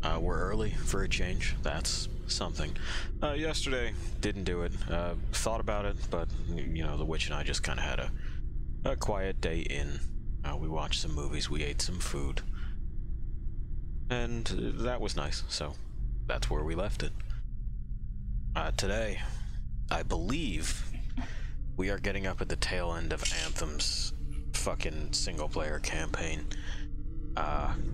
We're early for a change. That's something. Yesterday, didn't do it. Thought about it, but, you know, the witch and I just kind of had a quiet day in. We watched some movies, we ate some food. And that was nice, so that's where we left it. Today, I believe we are getting up at the tail end of Anthem's fucking single-player campaign.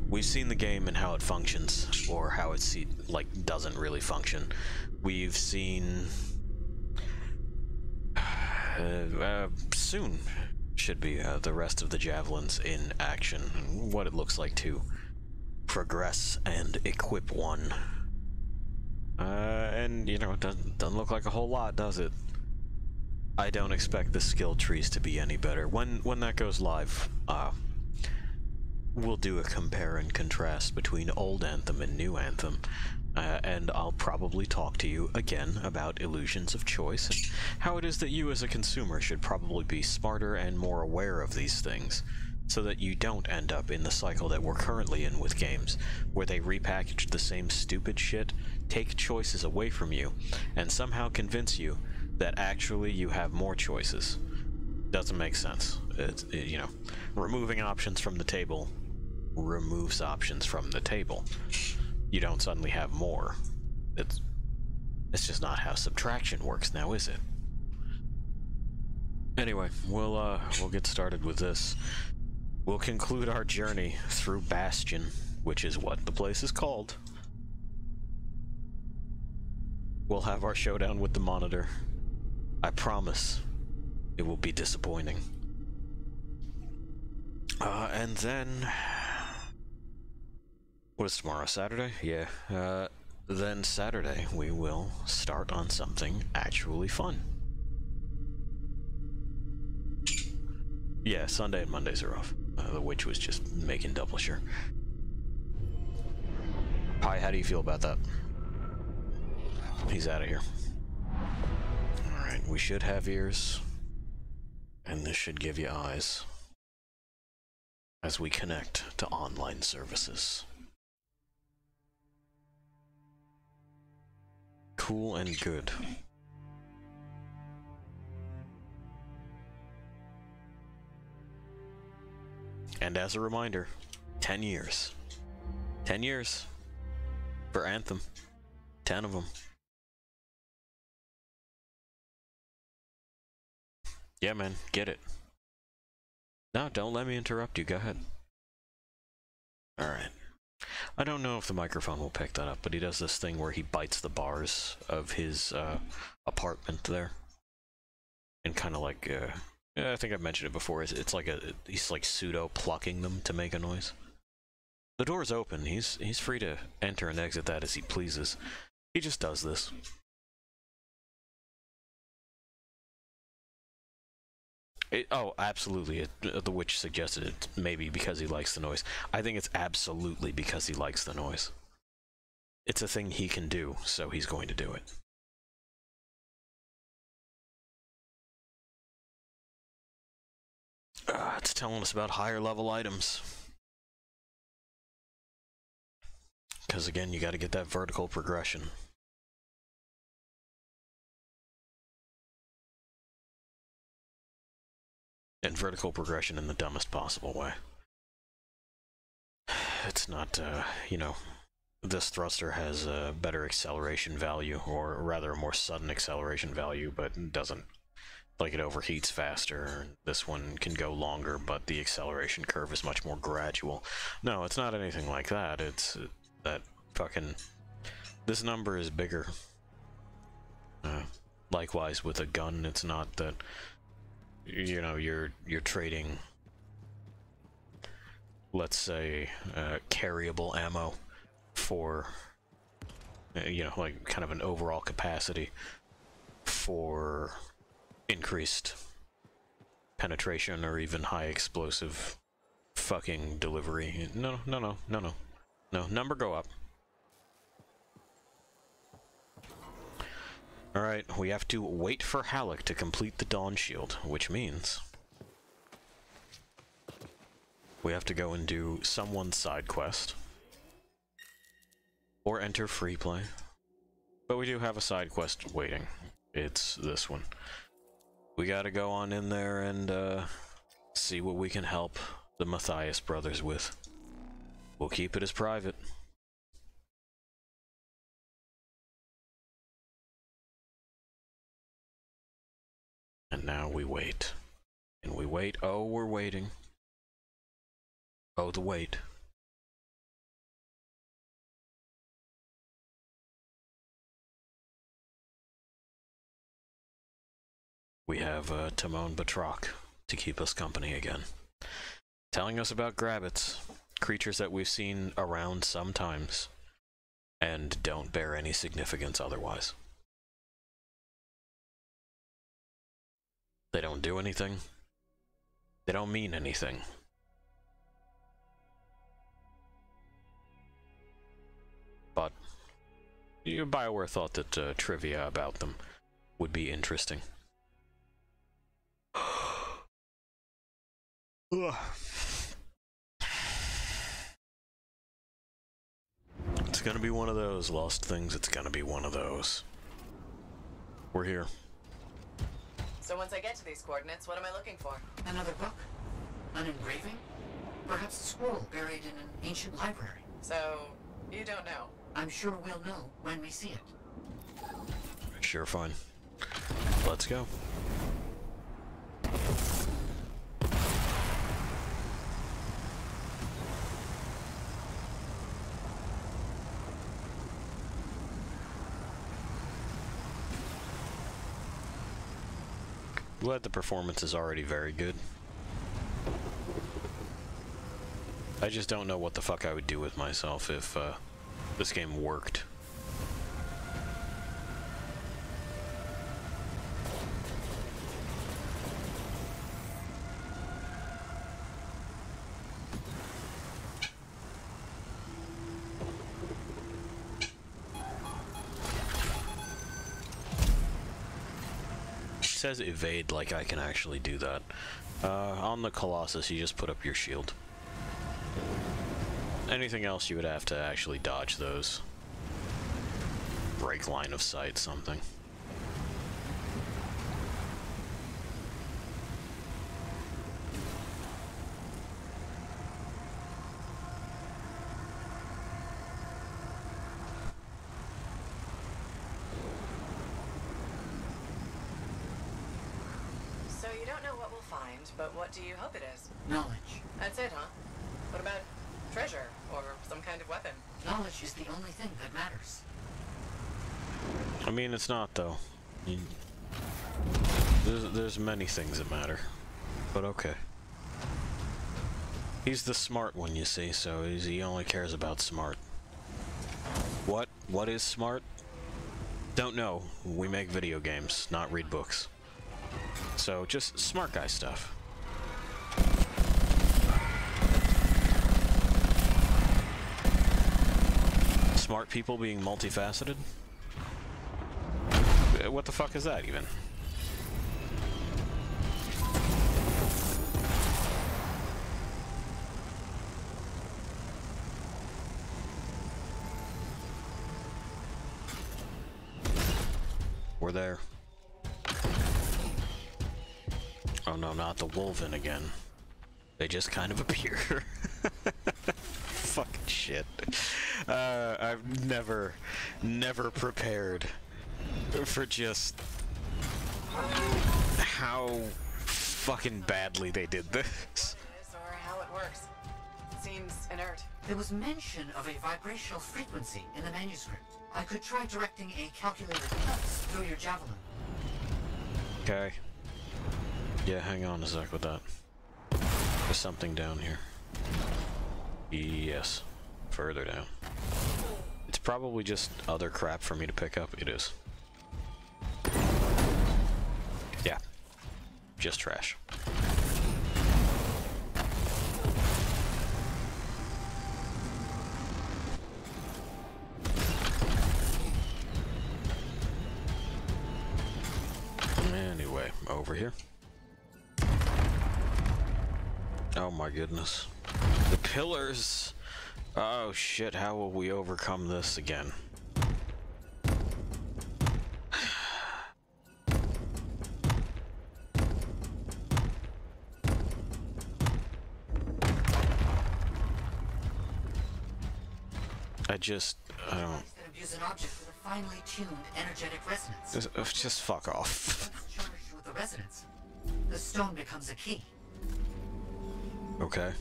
We've seen the game and how it functions, or how it doesn't really function. We've seen soon should be the rest of the javelins in action, what it looks like to progress and equip one. And you know, it doesn't look like a whole lot, does it? I don't expect the skill trees to be any better. When that goes live, we'll do a compare and contrast between old Anthem and new Anthem, and I'll probably talk to you again about illusions of choice and how it is that you as a consumer should probably be smarter and more aware of these things, so that you don't end up in the cycle that we're currently in with games, where they repackage the same stupid shit, take choices away from you, and somehow convince you that actually you have more choices. Doesn't make sense. You know, removing options from the table removes options from the table. You don't suddenly have more. It's just not how subtraction works now, is it? Anyway, we'll get started with this. We'll conclude our journey through Bastion, which is what the place is called. We'll have our showdown with the Monitor. I promise it will be disappointing. And then... what is tomorrow, Saturday? Yeah. Then Saturday we will start on something actually fun. Yeah, Sunday and Mondays are off. The witch was just making double sure. Hi, how do you feel about that? He's out of here. Alright, we should have ears. And this should give you eyes. As we connect to online services. Cool and good. And as a reminder, 10 years. 10 years for Anthem. 10 of them. Yeah, man, get it. No, don't let me interrupt you. Go ahead. Alright. I don't know if the microphone will pick that up, but he does this thing where he bites the bars of his apartment there. And kind of like... I think I've mentioned it before. It's like he's like pseudo plucking them to make a noise. The door's open. He's free to enter and exit that as he pleases. He just does this. Oh, absolutely. The witch suggested it maybe because he likes the noise. I think it's absolutely because he likes the noise. It's a thing he can do, so he's going to do it. It's telling us about higher level items. Because again, you got to get that vertical progression. And vertical progression in the dumbest possible way. It's not, you know, this thruster has a better acceleration value, or rather a more sudden acceleration value, but doesn't, like, it overheats faster. This one can go longer, but the acceleration curve is much more gradual. No, it's not anything like that. It's that fucking... this number is bigger. Likewise with a gun, it's not that, you know, you're trading, let's say, carryable ammo for, you know, like kind of an overall capacity for increased penetration or even high explosive fucking delivery. No, number go up. Alright, we have to wait for Halleck to complete the Dawn Shield, which means we have to go and do someone's side quest. or enter free play. But we do have a side quest waiting. It's this one. We gotta go on in there and see what we can help the Matthias brothers with. We'll keep it as private. And now we wait. And we wait. Oh, we're waiting. Oh, the wait. We have Timon Batroc to keep us company again. Telling us about grabbits, creatures that we've seen around sometimes, and don't bear any significance otherwise. They don't do anything. They don't mean anything. But BioWare thought that trivia about them would be interesting. It's gonna be one of those lost things. It's gonna be one of those. We're here. So once I get to these coordinates, what am I looking for? Another book? An engraving? Perhaps a scroll buried in an ancient library? So, you don't know? I'm sure we'll know when we see it. Sure, fine. Let's go. Glad the performance is already very good. I just don't know what the fuck I would do with myself if this game worked. It says evade like I can actually do that. On the Colossus, you just put up your shield. Anything else, you would have to actually dodge those. Break line of sight, something. So you don't know what we'll find, but what do you hope it is? Knowledge. That's it, huh? What about treasure, or some kind of weapon? Knowledge is the only thing that matters. I mean, it's not, though. There's many things that matter. But okay. He's the smart one, you see, so he only cares about smart. What is smart? Don't know. We make video games, not read books. So, just smart guy stuff. Smart people being multifaceted? What the fuck is that, even? We're there. Oh no, not the Wolven again. They just kind of appear. Fucking shit. I've never prepared for just how fucking badly they did this. Or how it works. It seems inert. There was mention of a vibrational frequency in the manuscript. I could try directing a calculated pulse through your javelin. Okay. Yeah, hang on a sec with that. There's something down here. Yes. Further down. It's probably just other crap for me to pick up. It is. Yeah. Just trash. Anyway, over here. Oh my goodness. The pillars Oh shit, how will we overcome this again? I don't... Use an object with a finely tuned energetic resonance. Just fuck off. Once charged with the resonance, the stone becomes a key. Okay.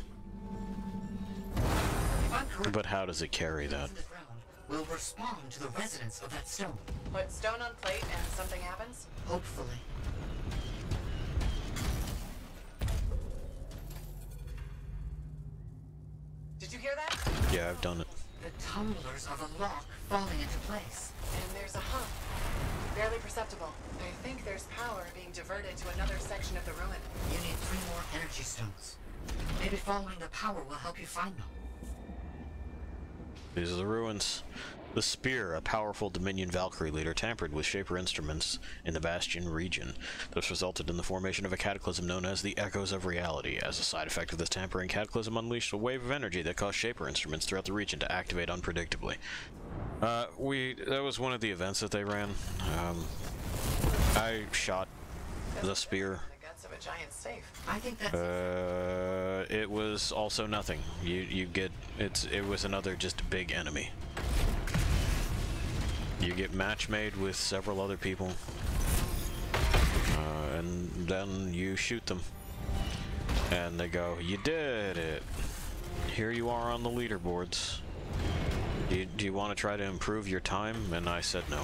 If I'm correct, But how does it carry that? the ground will respond to the resonance of that stone. Put stone on plate and something happens? Hopefully. Did you hear that? Yeah, I've done it. The tumblers of a lock falling into place. And there's a hump. Barely perceptible. I think there's power being diverted to another section of the ruin. You need 3 more energy stones. Maybe following the power will help you find them. These are the ruins. The Spear, a powerful Dominion Valkyrie leader, tampered with Shaper instruments in the Bastion region. This resulted in the formation of a cataclysm known as the Echoes of Reality. As a side effect of this tampering, Cataclysm unleashed a wave of energy that caused Shaper instruments throughout the region to activate unpredictably. That was one of the events that they ran. I shot the Spear. The guts of a giant safe. I think that's It was also nothing. It was another just big enemy. You get match made with several other people, and then you shoot them, and they go, "You did it! Here you are on the leaderboards. Do you want to try to improve your time?" And I said no.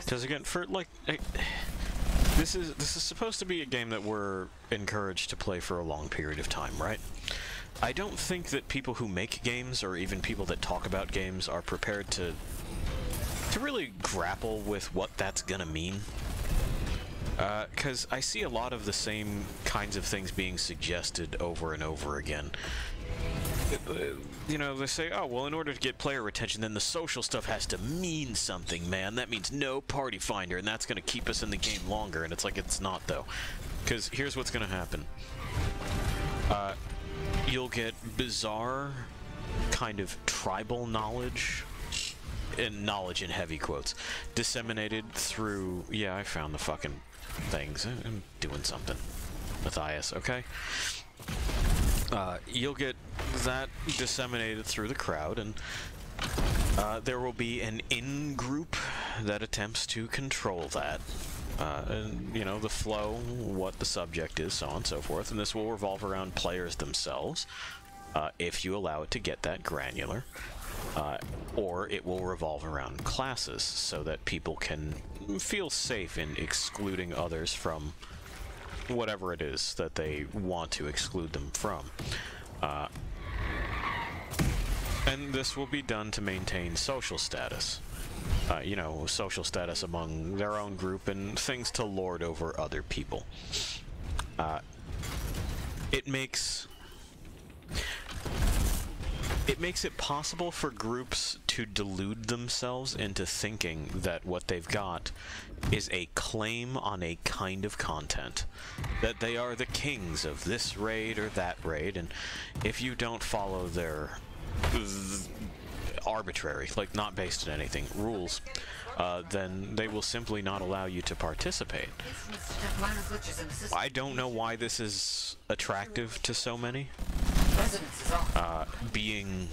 Because again, for like, this is supposed to be a game that we're encouraged to play for a long period of time, right? I don't think that people who make games, or even people that talk about games, are prepared to really grapple with what that's gonna mean. Because I see a lot of the same kinds of things being suggested over and over again. You know, they say, oh, well, in order to get player retention, then the social stuff has to mean something, man. That means no party finder, and that's going to keep us in the game longer. And it's like, it's not, though. Because here's what's going to happen. You'll get bizarre kind of tribal knowledge, and knowledge in heavy quotes, disseminated through... Yeah, I found the fucking things. I'm doing something. Matthias, okay? You'll get that disseminated through the crowd, and there will be an in-group that attempts to control that. And, you know, the flow, what the subject is, so on and so forth, and this will revolve around players themselves, if you allow it to get that granular, or it will revolve around classes, so that people can feel safe in excluding others from whatever it is that they want to exclude them from. And this will be done to maintain social status. You know, social status among their own group and things to lord over other people. It makes it possible for groups to delude themselves into thinking that what they've got is a claim on a kind of content, that they are the kings of this raid or that raid, and if you don't follow their arbitrary, like not based on anything, rules, then they will simply not allow you to participate. I don't know why this is attractive to so many. Being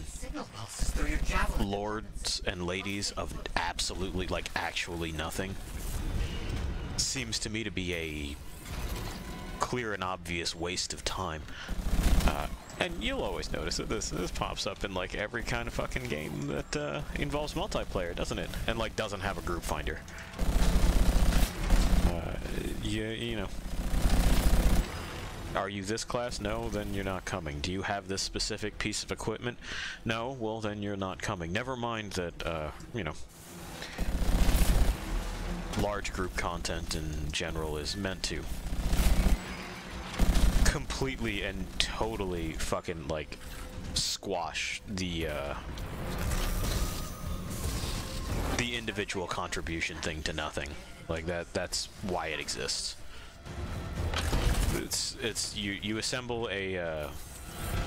lords and ladies of absolutely, like, actually nothing seems to me to be a clear and obvious waste of time. And you'll always notice that this pops up in, like, every kind of fucking game that involves multiplayer, doesn't it? And, like, doesn't have a group finder. You know. Are you this class? No, then you're not coming. Do you have this specific piece of equipment? No, well, then you're not coming. Never mind that, you know, large group content in general is meant to completely and totally fucking, like, squash the individual contribution thing to nothing. Like, that's why it exists. It's you assemble a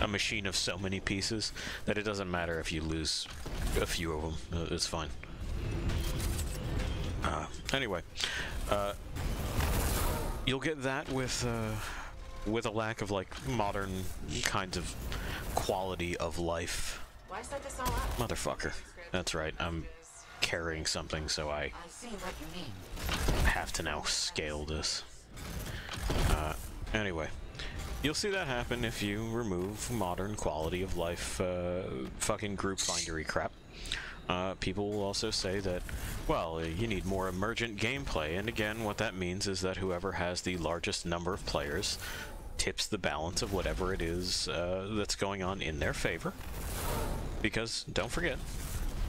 machine of so many pieces that it doesn't matter if you lose a few of them. It's fine. Anyway, you'll get that with a lack of, like, modern kinds of quality of life. Why set this all up? Motherfucker. That's right. I'm carrying something, so I see what you mean. have to now scale this. Anyway, you'll see that happen if you remove modern quality of life fucking group findery crap. People will also say that, well, you need more emergent gameplay, and again, what that means is that whoever has the largest number of players tips the balance of whatever it is that's going on in their favor. Because, don't forget,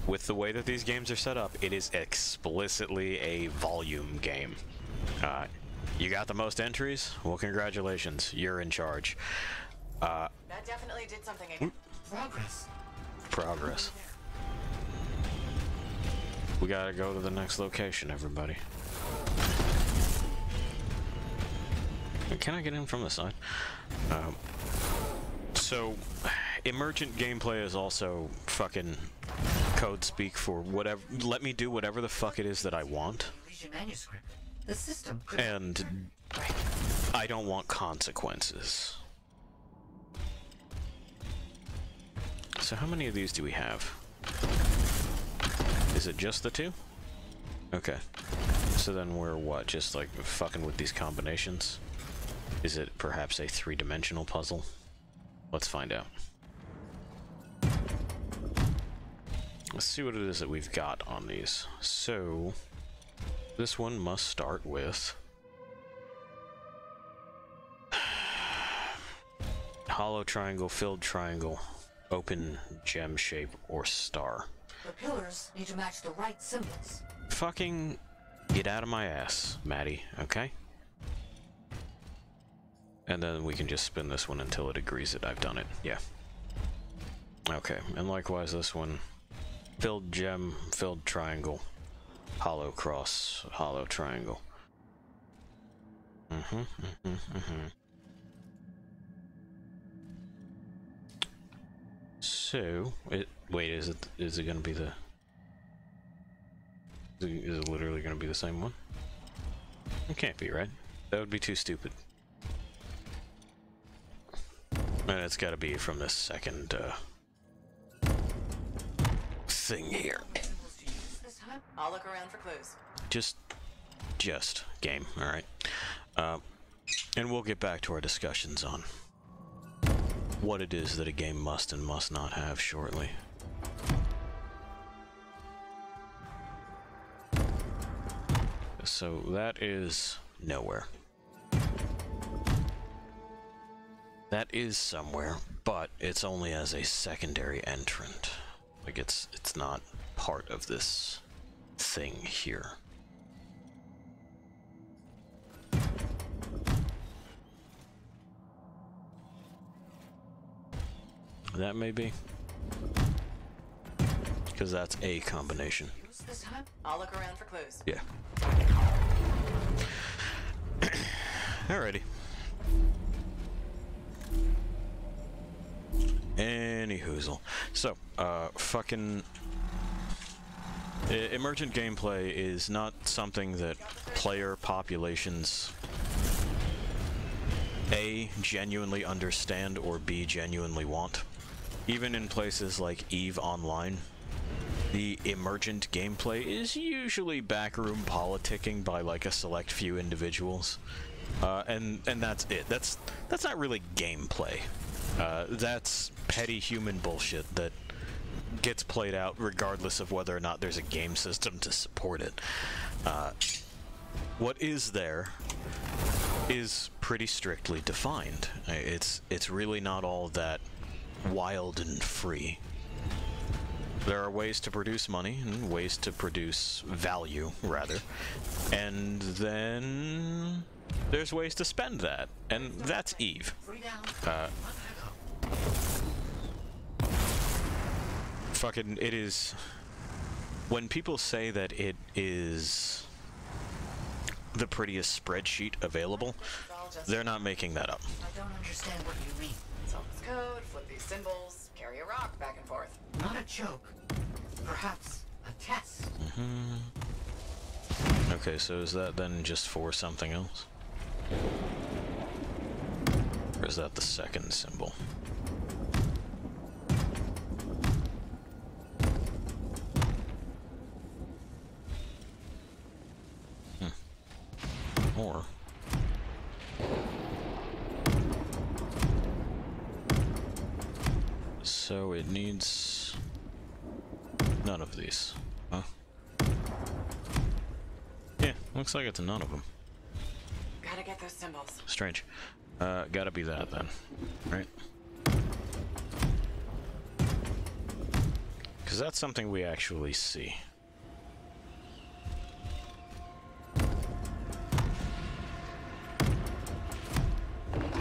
with the way that these games are set up, it is explicitly a volume game. You got the most entries? Well, congratulations, you're in charge. That definitely did something again. Progress. Progress. We gotta go to the next location, everybody. Can I get in from the side? So, emergent gameplay is also fucking code speak for whatever. Let me do whatever the fuck it is that I want. Manuscript. The system. And I don't want consequences. So how many of these do we have? Is it just the two? Okay. So then we're what? Just like fucking with these combinations? Is it perhaps a three-dimensional puzzle? Let's find out. Let's see what it is that we've got on these. So, this one must start with hollow triangle, filled triangle, open gem shape, or star. The pillars need to match the right symbols. Fucking get out of my ass, Maddie, okay? And then we can just spin this one until it agrees that I've done it. Yeah. Okay, and likewise this one. Filled gem, filled triangle, hollow cross, hollow triangle. So, wait, is it gonna be the... Is it literally gonna be the same one? It can't be, right? That would be too stupid. And it's gotta be from this second, thing here. I'll look around for clues. Just game, alright? And we'll get back to our discussions on what it is that a game must and must not have shortly. So that is nowhere. That is somewhere, but it's only as a secondary entrant. Like it's not part of this thing here. That may be. Because that's a combination. This time, I'll look around for clues. Yeah. Alrighty. Any hoozle. So, fucking... emergent gameplay is not something that player populations A, genuinely understand, or B, genuinely want. Even in places like EVE Online, the emergent gameplay is usually backroom politicking by like a select few individuals. And that's it. That's not really gameplay. That's petty human bullshit that gets played out regardless of whether or not there's a game system to support it. What is there is pretty strictly defined. It's really not all that wild and free. There are ways to produce money and ways to produce value, rather. And then there's ways to spend that, and that's Eve. Fucking, it is... When people say that it is the prettiest spreadsheet available, they're not making that up. I don't understand what you mean. Solve this code, flip these symbols, carry a rock back and forth. Not a joke. Perhaps a test. Okay, so is that then just for something else? Or is that the second symbol? Or... So it needs... none of these. Huh? Yeah, looks like it's none of them. Gotta get those symbols. Strange. Gotta be that then, right? Because that's something we actually see.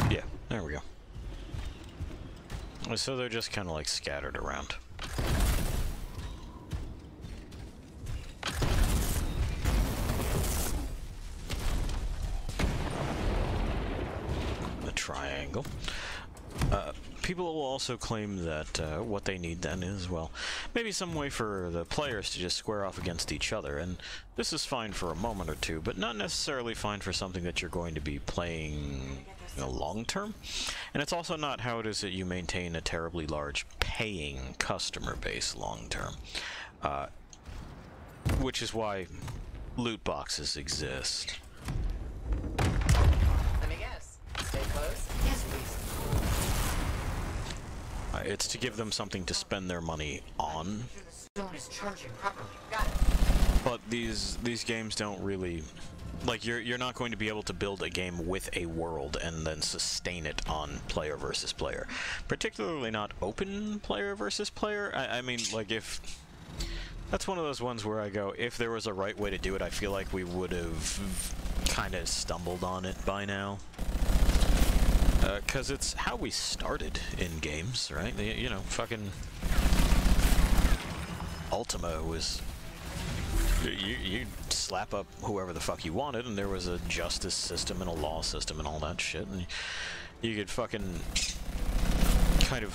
Yeah, there we go. So they're just kind of like scattered around. The triangle. People will also claim that what they need then is, well, maybe some way for the players to just square off against each other, and this is fine for a moment or two, but not necessarily fine for something that you're going to be playing, you know, long term. And it's also not how it is that you maintain a terribly large paying customer base long term, which is why loot boxes exist. Let me guess. Stay close? Yes, please. It's to give them something to spend their money on. Sure the stone is charging properly. Got it. But these games don't really, like, you're not going to be able to build a game with a world and then sustain it on player versus player. Particularly not open player versus player. I mean, like, if... That's one of those ones where I go, if there was a right way to do it, I feel like we would have kind of stumbled on it by now. Because it's how we started in games, right? You know, fucking... Ultima was... You slap up whoever the fuck you wanted, and there was a justice system and a law system and all that shit, and you could fucking kind of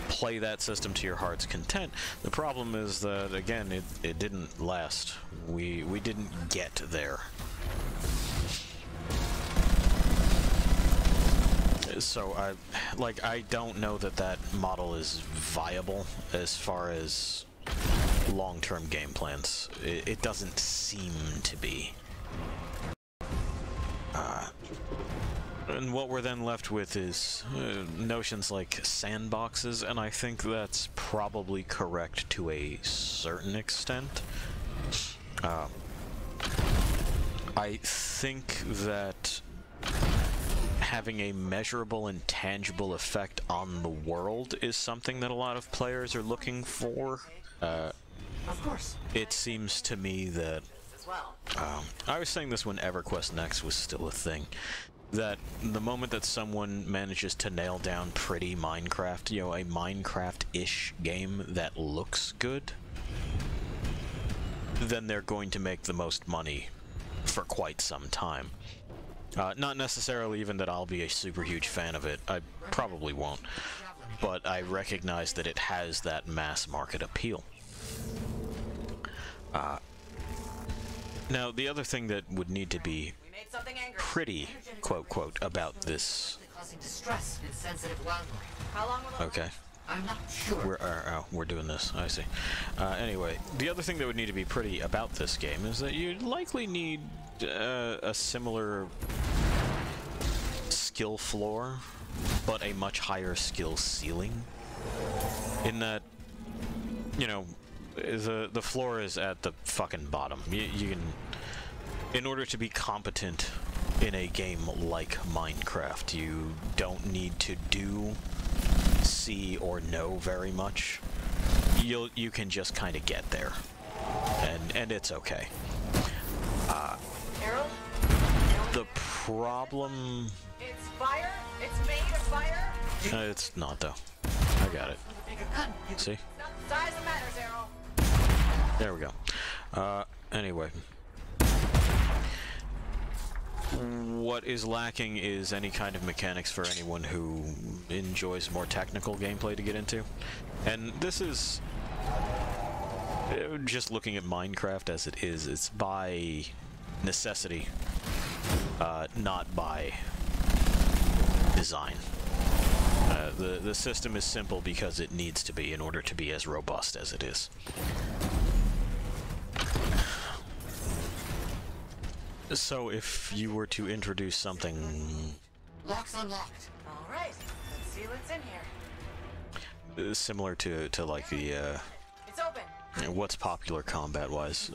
play that system to your heart's content. The problem is that, again, it didn't last. We didn't get there. So I don't know that that model is viable as far as long-term game plans. It doesn't seem to be. And what we're then left with is notions like sandboxes, and I think that's probably correct to a certain extent. I think that having a measurable and tangible effect on the world is something that a lot of players are looking for. Of course. It seems to me that... As well. I was saying this when EverQuest Next was still a thing. That the moment that someone manages to nail down pretty Minecraft, you know, a Minecraft-ish game that looks good, then they're going to make the most money for quite some time. Not necessarily even that I'll be a super huge fan of it. I probably won't. But I recognize that it has that mass market appeal. Now, the other thing that would need to be pretty, quote, about this... Causing distress in sensitive landmark. How long will it Okay. I'm not sure. We're doing this. I see. Anyway, the other thing that would need to be pretty about this game is that you'd likely need a similar skill floor, but a much higher skill ceiling. In that, you know, the floor is at the fucking bottom. You can, in order to be competent in a game like Minecraft, you don't need to do, see, or know very much. You can just kind of get there, and it's okay. Harold? You know problem... It's fire? It's made of fire? It's not, though. I got it. See? It's not the size that matters, Errol. There we go. Anyway. What is lacking is any kind of mechanics for anyone who enjoys more technical gameplay to get into. And this is... just looking at Minecraft as it is, it's by necessity, not by design. The system is simple because it needs to be in order to be as robust as it is. So if you were to introduce something... Locks unlocked. Alright, let's see what's in here. similar to like the, It's open. what's popular combat-wise,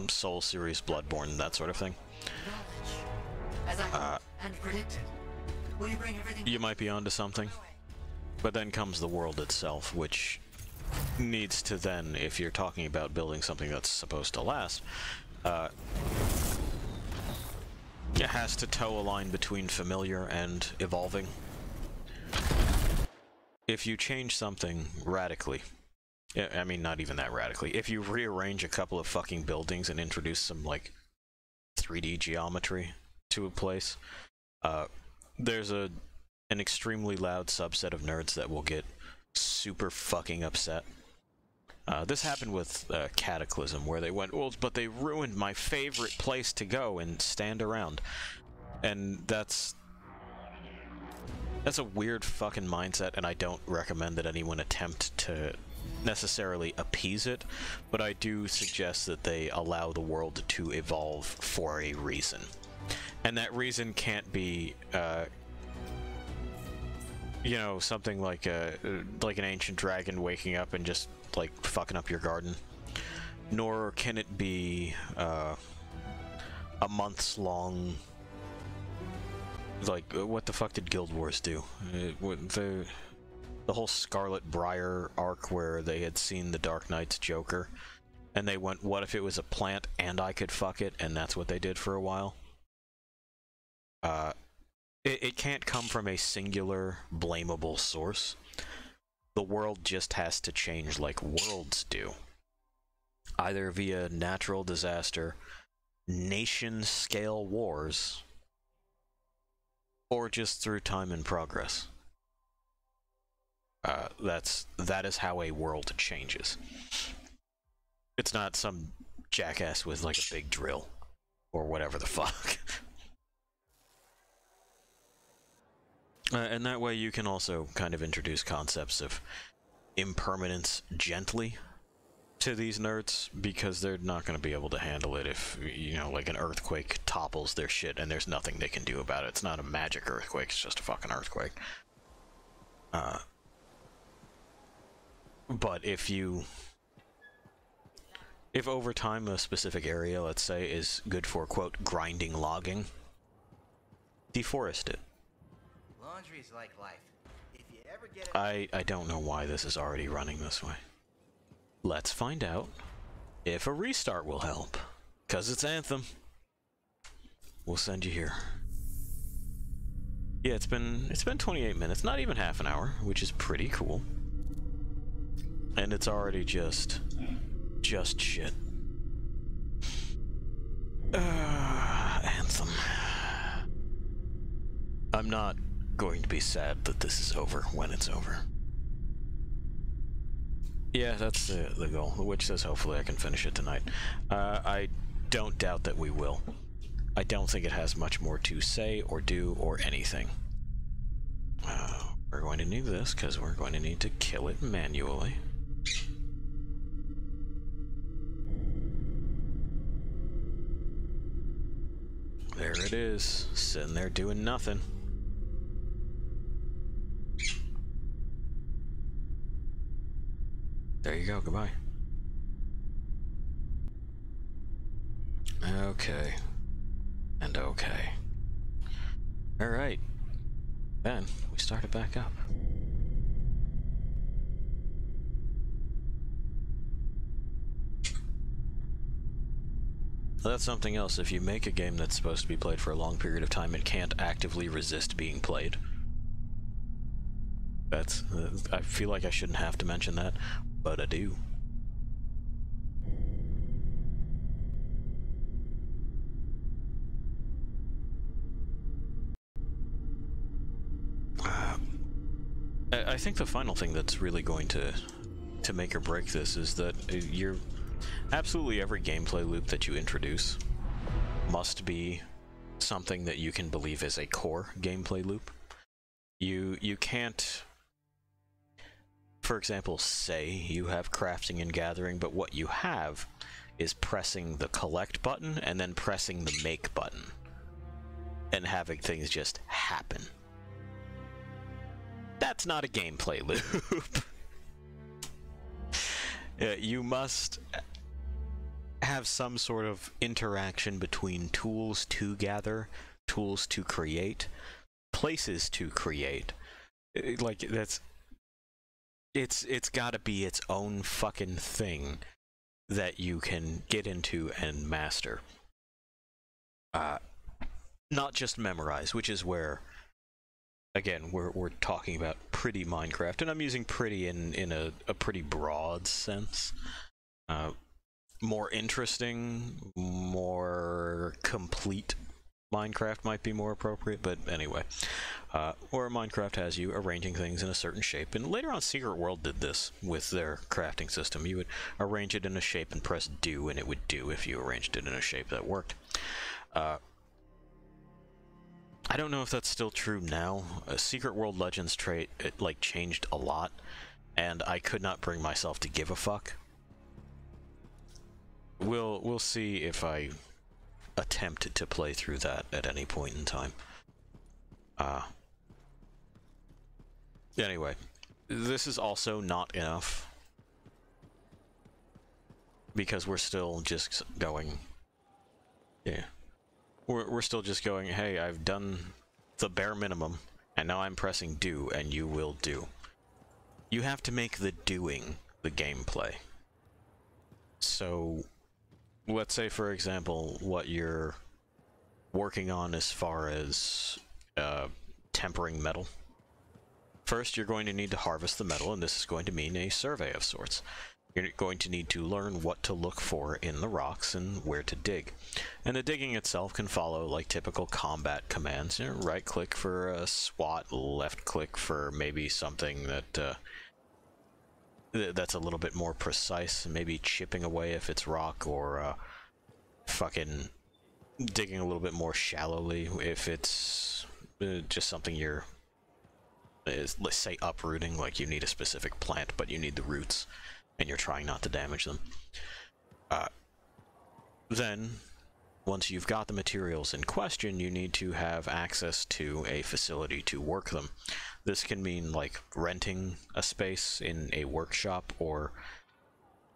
Soul series, Bloodborne, that sort of thing. As I and predicted. Will you bring everything? You might be onto something. But then comes the world itself, which needs to then, if you're talking about building something that's supposed to last, it has to toe a line between familiar and evolving. If you change something radically, I mean, not even that radically, if you rearrange a couple of fucking buildings and introduce some, like, 3D geometry to a place, there's an extremely loud subset of nerds that will get super fucking upset. This happened with Cataclysm, where they went, well, but they ruined my favorite place to go and stand around. And that's a weird fucking mindset, and I don't recommend that anyone attempt to necessarily appease it, but I do suggest that they allow the world to evolve for a reason. And that reason can't be, you know, something like an ancient dragon waking up and just, like, fucking up your garden. Nor can it be, a months-long... Like, what the fuck did Guild Wars do? The whole Scarlet Briar arc where they had seen the Dark Knight's Joker, and they went, what if it was a plant and I could fuck it? And that's what they did for a while. It can't come from a singular, blamable source. The world just has to change like worlds do. Either via natural disaster, nation-scale wars, or just through time and progress. That is how a world changes. It's not some jackass with like a big drill, or whatever the fuck. And that way you can also kind of introduce concepts of impermanence gently to these nerds, because they're not going to be able to handle it if, you know, like an earthquake topples their shit and there's nothing they can do about it. It's not a magic earthquake, it's just a fucking earthquake. But if over time a specific area, let's say, is good for, quote, grinding logging, deforest it. Laundry's like life. If you ever get it... I don't know why this is already running this way. Let's find out if a restart will help. 'Cause it's Anthem. We'll send you here. Yeah, it's been 28 minutes, not even half an hour, which is pretty cool. And it's already just shit. Anthem. I'm not going to be sad that this is over when it's over. Yeah, that's the goal, which says hopefully I can finish it tonight. I don't doubt that we will. I don't think it has much more to say or do or anything. We're going to need this because we're going to need to kill it manually. There it is, sitting there doing nothing. There you go, goodbye. Okay. And okay. Alright. Then, we start it back up. That's something else. If you make a game that's supposed to be played for a long period of time, it can't actively resist being played. That's... I feel like I shouldn't have to mention that, but I do. I think the final thing that's really going to make or break this is that absolutely every gameplay loop that you introduce must be something that you can believe is a core gameplay loop. You can't, for example, say you have crafting and gathering, but what you have is pressing the collect button and then pressing the make button and having things just happen. That's not a gameplay loop. You must have some sort of interaction between tools to gather, tools to create, places to create. Like, that's... It's gotta be its own fucking thing that you can get into and master. Not just memorize, which is where, again, we're talking about pretty Minecraft, and I'm using pretty in a pretty broad sense. More interesting, more complete Minecraft might be more appropriate, but anyway. Or Minecraft has you arranging things in a certain shape, and later on Secret World did this with their crafting system. You would arrange it in a shape and press do, and it would do if you arranged it in a shape that worked. I don't know if that's still true now. Secret World Legends trait, it like changed a lot, and I could not bring myself to give a fuck. We'll see if I attempt to play through that at any point in time. Anyway, this is also not enough, because we're still just going, yeah, we're still just going, hey, I've done the bare minimum, and now I'm pressing do, and you will do. You have to make the doing the gameplay. So, let's say, for example, what you're working on as far as tempering metal. First, you're going to need to harvest the metal, and this is going to mean a survey of sorts. You're going to need to learn what to look for in the rocks and where to dig. And the digging itself can follow like typical combat commands. You know, right-click for a SWAT, left-click for maybe something that that's a little bit more precise, maybe chipping away if it's rock, or fucking digging a little bit more shallowly if it's just something you're, let's say, uprooting, like you need a specific plant but you need the roots and you're trying not to damage them. Then, once you've got the materials in question, you need to have access to a facility to work them. This can mean like renting a space in a workshop, or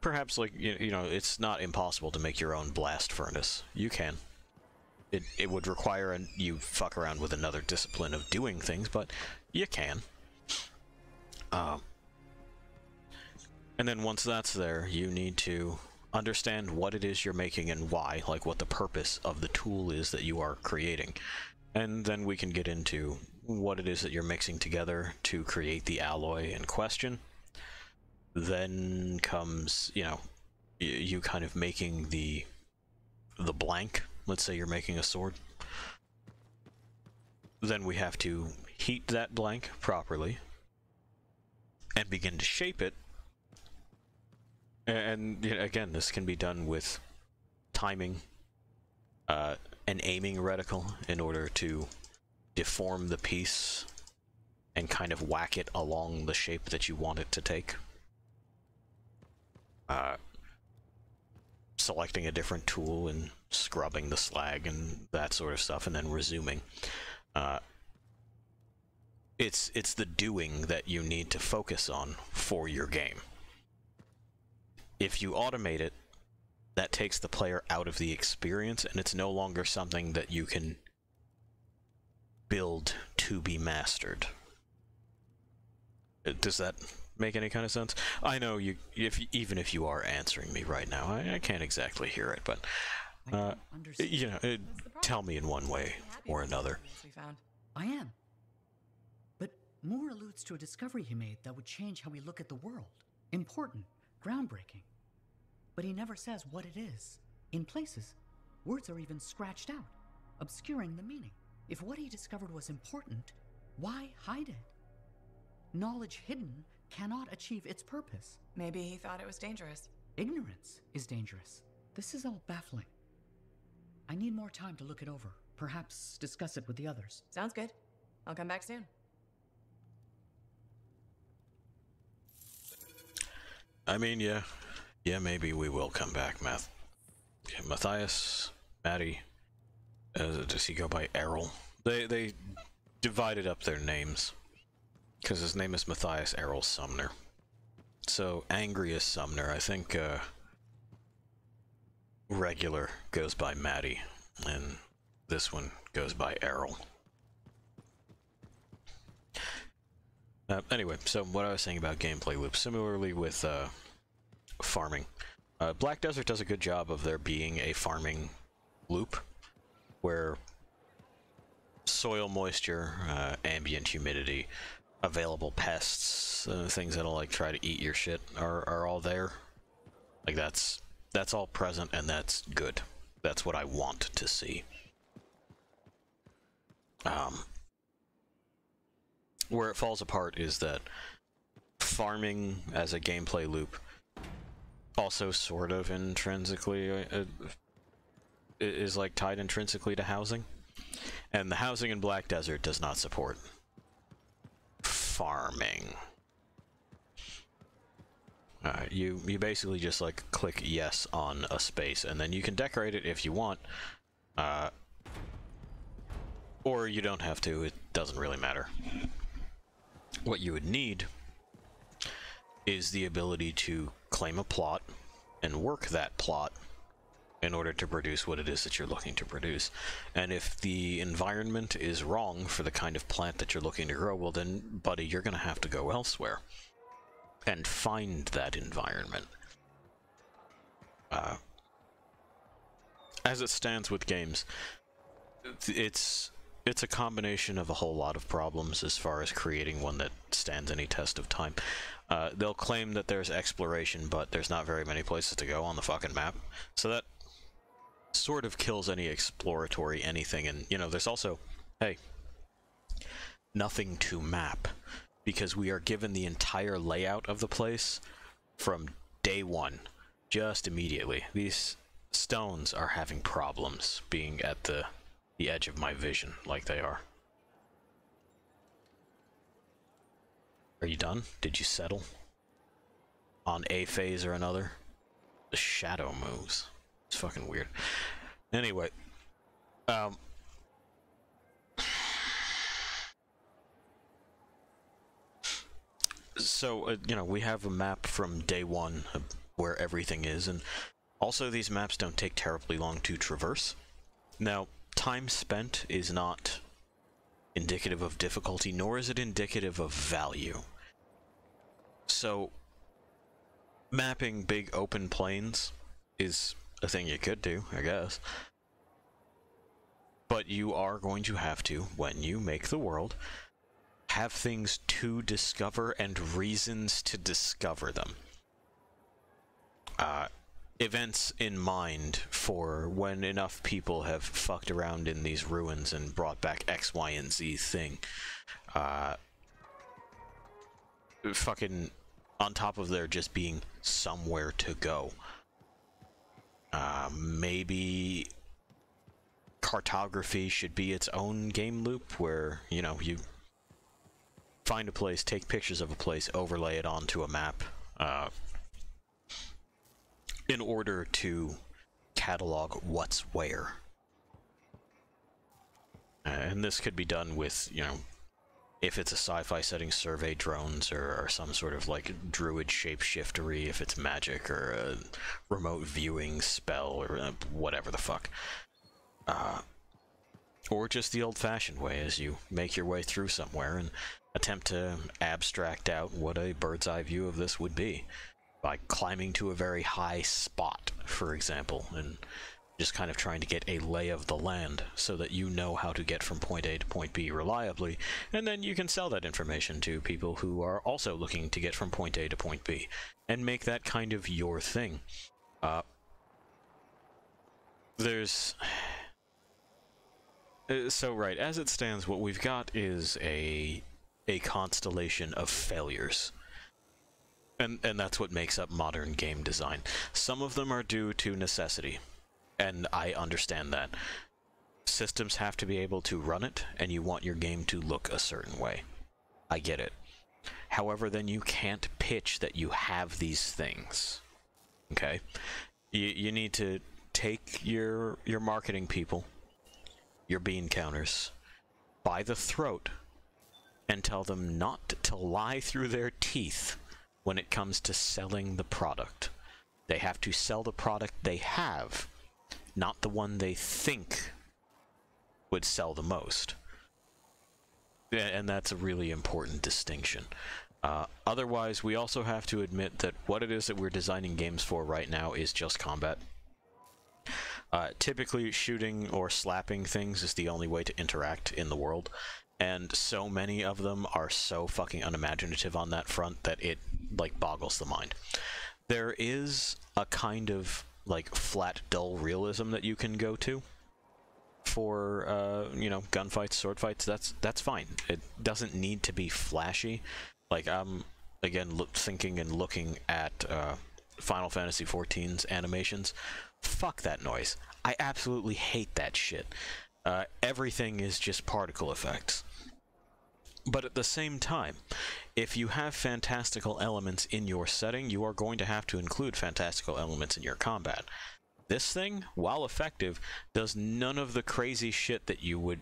perhaps like, you know, it's not impossible to make your own blast furnace. You can. It would require you fuck around with another discipline of doing things, but you can. And then once that's there, you need to understand what it is you're making and why, like what the purpose of the tool is that you are creating. And then we can get into what it is that you're mixing together to create the alloy in question. Then comes, you know, you kind of making the blank. Let's say you're making a sword. Then we have to heat that blank properly and begin to shape it. And you know, again, this can be done with timing, an aiming reticle in order to deform the piece and kind of whack it along the shape that you want it to take. Selecting a different tool and scrubbing the slag and that sort of stuff, and then resuming. It's the doing that you need to focus on for your game. If you automate it, that takes the player out of the experience, and it's no longer something that you can build to be mastered. Does that make any kind of sense? I know even if you are answering me right now, I can't exactly hear it, but I don't understand. You know, tell me in one way or another. We found. I am. But Moore alludes to a discovery he made that would change how we look at the world. Important, groundbreaking. But he never says what it is. In places, words are even scratched out, obscuring the meaning. If what he discovered was important, why hide it? Knowledge hidden cannot achieve its purpose. Maybe he thought it was dangerous. Ignorance is dangerous. This is all baffling. I need more time to look it over. Perhaps discuss it with the others. Sounds good. I'll come back soon. I mean, yeah, maybe we will come back, Matthias, Maddie, does he go by Errol? They divided up their names, because his name is Matthias Errol Sumner. So, Angriest Sumner, I think, regular goes by Maddie, and this one goes by Errol. Anyway, so what I was saying about gameplay loops, similarly with farming. Black Desert does a good job of there being a farming loop, where soil moisture, ambient humidity, available pests, things that'll like try to eat your shit are all there. Like that's all present, and that's good. That's what I want to see. Where it falls apart is that farming as a gameplay loop also sort of intrinsically is like tied intrinsically to housing, and the housing in Black Desert does not support farming. You basically just like click yes on a space, and then you can decorate it if you want, or you don't have to. It doesn't really matter. What you would need is the ability to claim a plot and work that plot in order to produce what it is that you're looking to produce. And if the environment is wrong for the kind of plant that you're looking to grow, well then, buddy, you're gonna have to go elsewhere and find that environment. As it stands with games, it's a combination of a whole lot of problems as far as creating one that stands any test of time. They'll claim that there's exploration, but there's not very many places to go on the fucking map. So that sort of kills any exploratory anything. And, you know, there's also, hey, nothing to map, because we are given the entire layout of the place from day one, just immediately. These stones are having problems being at the edge of my vision, like they are. Are you done? Did you settle on a phase or another? The shadow moves. It's fucking weird. Anyway, so you know, we have a map from day one where everything is, and also these maps don't take terribly long to traverse. Now, time spent is not indicative of difficulty, nor is it indicative of value. So, mapping big open plains is a thing you could do, I guess. But you are going to have to, when you make the world, have things to discover and reasons to discover them. Events in mind for when enough people have fucked around in these ruins and brought back X, Y, and Z thing. Fucking on top of there just being somewhere to go. Maybe cartography should be its own game loop where, you know, you find a place, take pictures of a place, overlay it onto a map, in order to catalog what's where. And this could be done with, you know, if it's a sci-fi setting, survey drones, or some sort of like druid shapeshiftery, if it's magic, or a remote viewing spell, or whatever the fuck. Or just the old-fashioned way, as you make your way through somewhere and attempt to abstract out what a bird's eye view of this would be. By climbing to a very high spot, for example, and just kind of trying to get a lay of the land so that you know how to get from point A to point B reliably, and then you can sell that information to people who are also looking to get from point A to point B, and make that kind of your thing. So right, as it stands, what we've got is a constellation of failures. And that's what makes up modern game design. Some of them are due to necessity, and I understand that. Systems have to be able to run it, and you want your game to look a certain way. I get it. However, then you can't pitch that you have these things. Okay? You need to take your marketing people, your bean counters, by the throat, and tell them not to lie through their teeth when it comes to selling the product. They have to sell the product they have, not the one they think would sell the most. And that's a really important distinction. Otherwise, we also have to admit that what it is that we're designing games for right now is just combat. Typically, shooting or slapping things is the only way to interact in the world, and so many of them are so fucking unimaginative on that front that it, like, boggles the mind. There is a kind of, like, flat, dull realism that you can go to for, you know, gunfights, sword fights. That's fine. It doesn't need to be flashy. Like, I'm, again, thinking and looking at Final Fantasy XIV's animations. Fuck that noise. I absolutely hate that shit. Everything is just particle effects. But at the same time, if you have fantastical elements in your setting, you are going to have to include fantastical elements in your combat. This thing, while effective, does none of the crazy shit that you would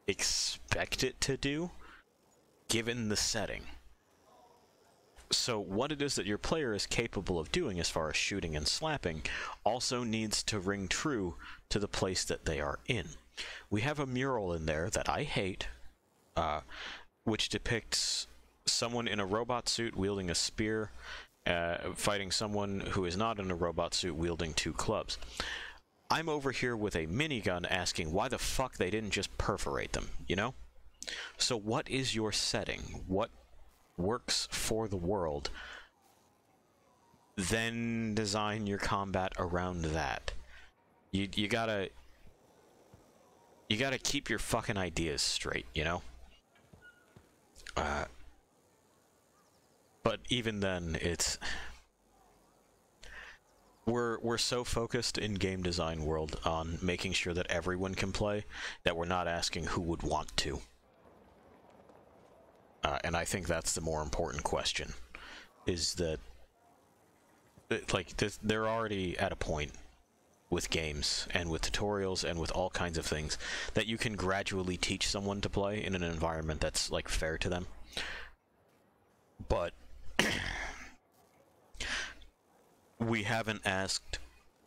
expect it to do, given the setting. So what it is that your player is capable of doing as far as shooting and slapping also needs to ring true to the place that they are in. We have a mural in there that I hate, which depicts someone in a robot suit wielding a spear, fighting someone who is not in a robot suit wielding 2 clubs. I'm over here with a minigun asking why the fuck they didn't just perforate them, you know? So what is your setting? What works for the world? Then design your combat around that. You gotta keep your fucking ideas straight, you know? But even then, it's... We're so focused in game design world on making sure that everyone can play that we're not asking who would want to. And I think that's the more important question, is that, like, they're already at a point with games and with tutorials and with all kinds of things that you can gradually teach someone to play in an environment that's, like, fair to them. But we haven't asked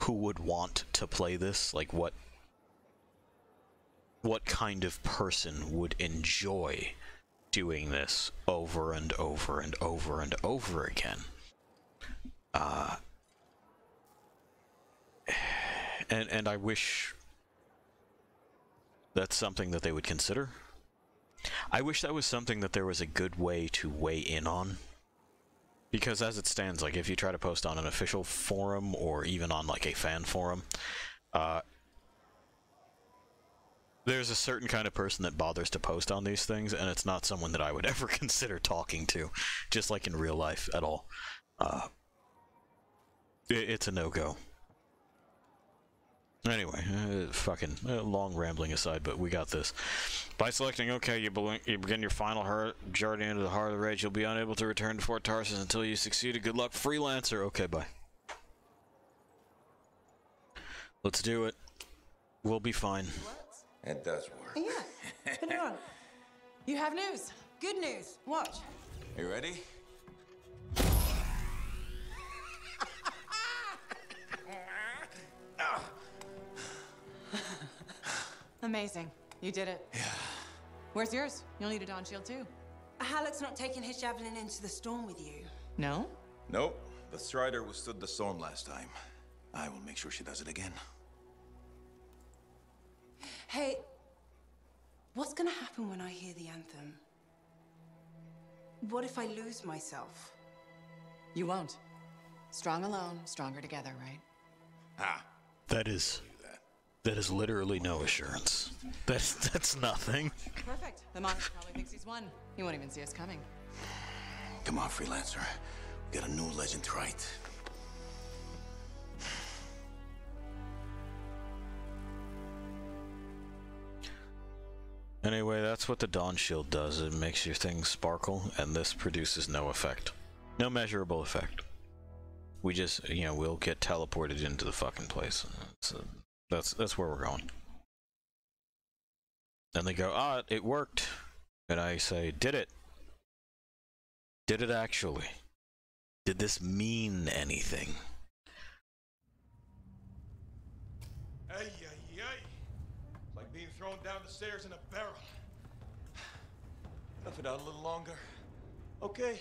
who would want to play this, like, what kind of person would enjoy doing this over and over and over and over again. And I wish that's something that they would consider. I wish that was something that there was a good way to weigh in on. Because as it stands, like, if you try to post on an official forum or even on, like, a fan forum, there's a certain kind of person that bothers to post on these things, and it's not someone that I would ever consider talking to, just like in real life at all. It's a no-go. Anyway, fucking long rambling aside, but we got this. By selecting OK, you begin your final journey into the heart of the rage. You'll be unable to return to Fort Tarsus until you succeeded. Good luck, freelancer. Okay, bye. Let's do it. We'll be fine. It does work. Yeah. Put it on. You have news. Good news. Watch. You ready? Amazing. You did it. Yeah. Where's yours? You'll need a dawn shield too. Halleck's not taking his javelin into the storm with you. No? Nope. The Strider withstood the storm last time. I will make sure she does it again. Hey, what's gonna happen when I hear the anthem? What if I lose myself? You won't. Strong alone, stronger together, right? Ha! That is literally no assurance. That's nothing. Perfect. The monitor probably thinks he's won. He won't even see us coming. Come on, freelancer. We got a new legend to write. Anyway, that's what the Dawn Shield does. It makes your things sparkle, and this produces no effect. No measurable effect. We just, you know, we'll get teleported into the fucking place. So that's where we're going. And they go, ah, it worked. And I say, did it? Did it actually? Did this mean anything? Ay, ay, ay. It's like being thrown down the stairs in a barrel. Tough it out a little longer. Okay.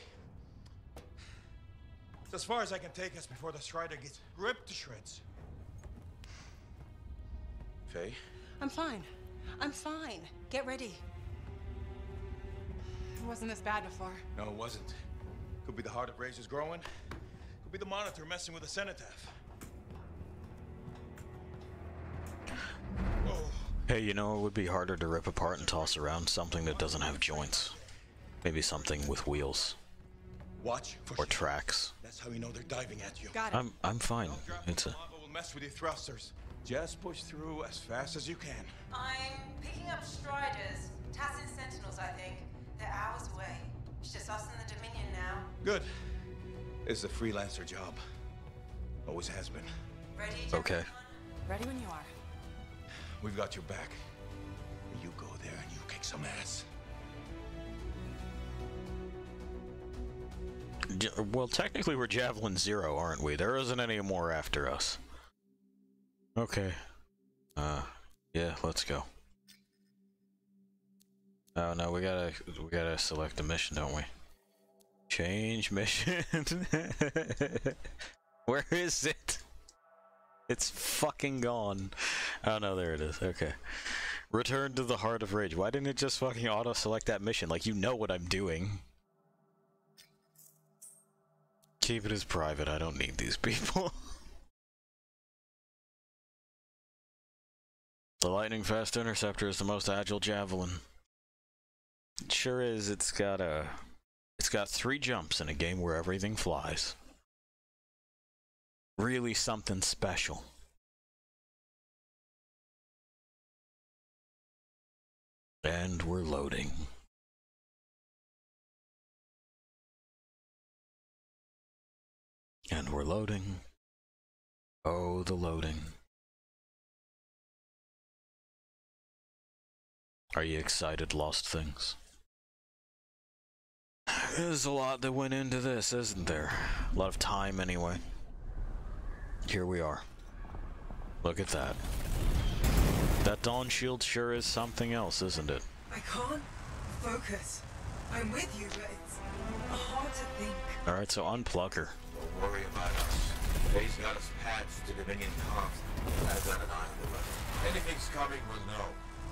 It's as far as I can take us before the Strider gets ripped to shreds. Faye? I'm fine. I'm fine. Get ready. It wasn't this bad before. No, it wasn't. Could be the heart of Razor's growing. Could be the monitor messing with the cenotaph. Whoa. Hey, you know, it would be harder to rip apart and toss around something that doesn't have joints. Maybe something with wheels. Watch for Or tracks. That's how you know they're diving at you. Got it. I'm fine. It's a... Lava will mess with your thrusters. Just push through as fast as you can. I'm picking up Striders. Tassin Sentinels, I think. They're hours away. It's just us and the Dominion now. Good. It's a freelancer job. Always has been. Ready, Okay. gentlemen? Ready when you are. We've got your back. You go there and you kick some ass. Well, technically we're Javelin 0, aren't we? There isn't any more after us. Okay. Yeah, let's go. Oh no, we gotta select a mission, don't we? Change mission. Where is it? It's fucking gone. Oh no, there it is. Okay. Return to the Heart of Rage. Why didn't it just fucking auto-select that mission? Like, you know what I'm doing. Keep it as private. I don't need these people. The lightning fast interceptor is the most agile javelin. It sure is. It's got 3 jumps in a game where everything flies. Really something special. And we're loading. And we're loading. Oh, the loading. Are you excited, Lost Things? There's a lot that went into this, isn't there? A lot of time, anyway. Here we are. Look at that. That Dawn Shield sure is something else, isn't it? I can't focus. I'm with you, but it's hard to think. Alright, so unplug her. Don't worry about us. Faye's got us patched to Dominion comms. As on an island of us. Anything's coming, we'll know.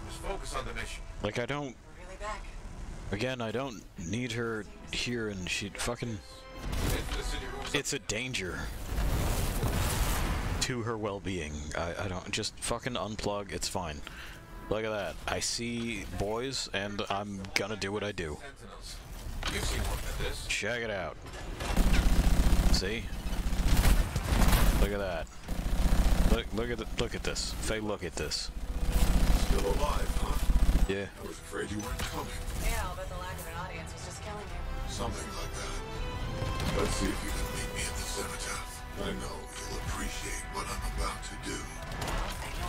Just focus on the mission. Like, I don't... We're really back. Again, I don't need her here, and she fucking... It's a danger to her well-being. I don't... Just fucking unplug, it's fine. Look at that. I see boys, and I'm gonna do what I do. Sentinels. You've seen more than this. Check it out. See? Look at that. Look at this. Faye, look at this. Still alive, huh? Yeah. I was afraid you weren't coming. Yeah, I'll bet the lack of an audience was just killing you. Something like that. Let's see if you can meet me at the cenotaph. I know you'll appreciate what I'm about to do.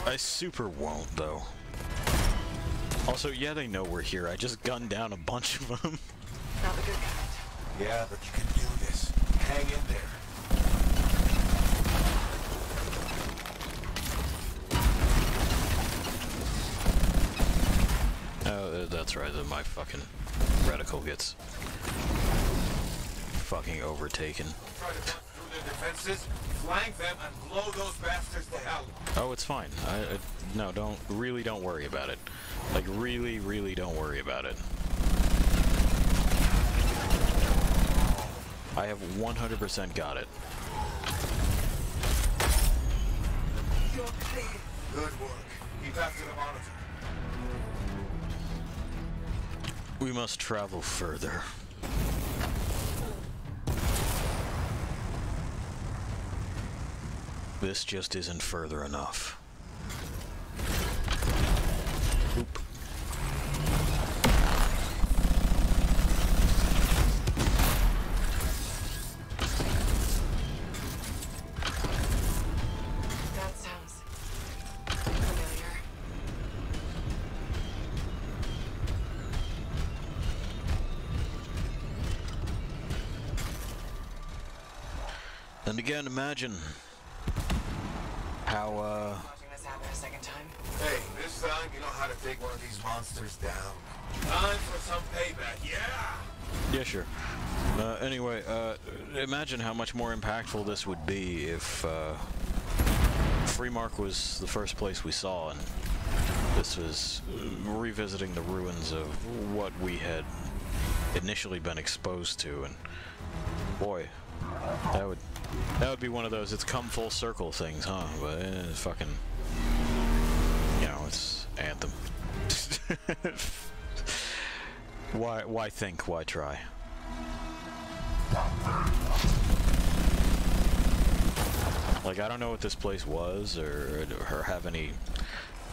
I super won't, though. Also, yeah, they know we're here. I just gunned down a bunch of them. Not the good kind. Yeah, but you can do this. Hang in there. Oh, that's right. That my fucking reticle gets fucking overtaken. Try to cut through their defenses, flank them, and blow those bastards to hell. Oh, it's fine. No, don't worry about it. Like, really don't worry about it. I have 100% got it. You're clear. Good work. Keep after the monitor. We must travel further. This just isn't further enough. Oop. That sounds familiar. And again, imagine how, Watching this happen a second time. Hey, this time you know how to take one of these monsters down. Time for some payback, yeah! Yeah, sure. Anyway, imagine how much more impactful this would be if, Freemark was the first place we saw, and this was revisiting the ruins of what we had initially been exposed to, and boy, that would be one of those it's come full circle things, huh? But fucking, you know, it's Anthem. Why think? Why try? Like, I don't know what this place was, or have any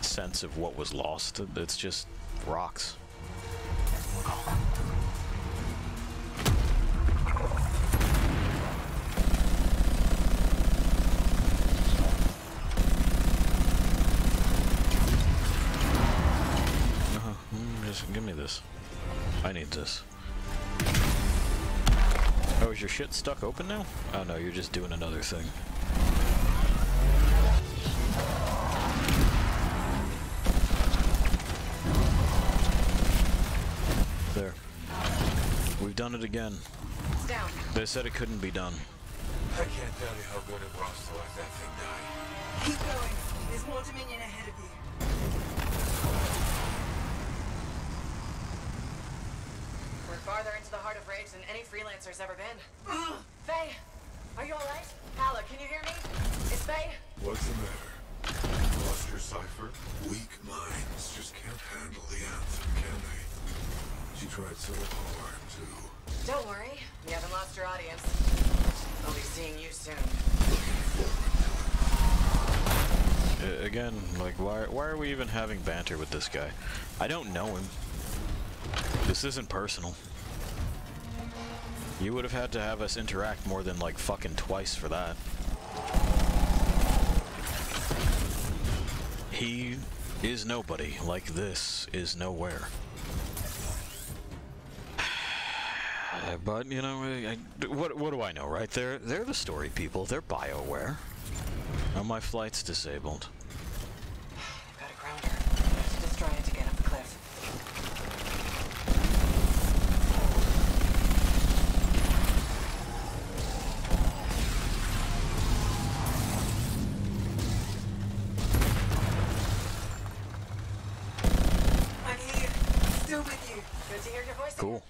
sense of what was lost. It's just rocks. Just give me this. I need this. Oh, is your shit stuck open now? Oh no, you're just doing another thing. There. We've done it again. It's down. They said it couldn't be done. I can't tell you how good it was to let that thing die. Keep going. There's more Dominion ahead of you. We're farther into the heart of rage than any freelancer's ever been. Faye, are you alright? Hala, can you hear me? It's Faye. What's the matter? Lost your cipher? Weak minds just can't handle the anthem, can they? She tried so hard to. Don't worry, we haven't lost your audience. I'll be seeing you soon. Again, like, why are we even having banter with this guy? I don't know him. This isn't personal. You would have had to have us interact more than, like, fucking twice for that. He is nobody. Like, this is nowhere. But, you know, what do I know, right? They're the story people. They're BioWare. Now my flight's disabled. I've got a grounder. I have to destroy it to get up the cliff. I'm here. Still with you. Good to hear your voice. Cool.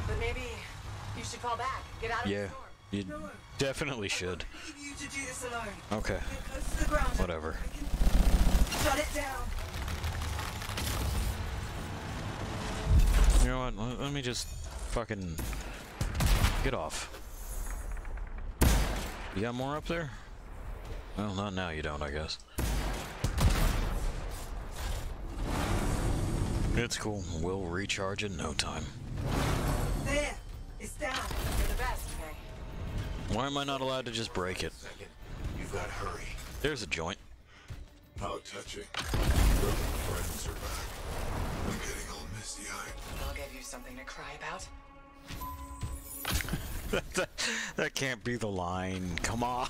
But maybe you should fall back. Get out of the Yeah, storm. you definitely should. Leave you to do this alone. Okay. Get close to the ground. Whatever. I can shut it down. You know what? Let me just fucking get off. You got more up there? Well, not now. You don't, I guess. It's cool. We'll recharge in no time. There. It's down. You're the best, Faye. Why am I not allowed to just break it? Second, you've got to hurry. There's a joint. How touching. Your friends are back. I'm getting all misty-eyed. I'll give you something to cry about. That can't be the line. Come on.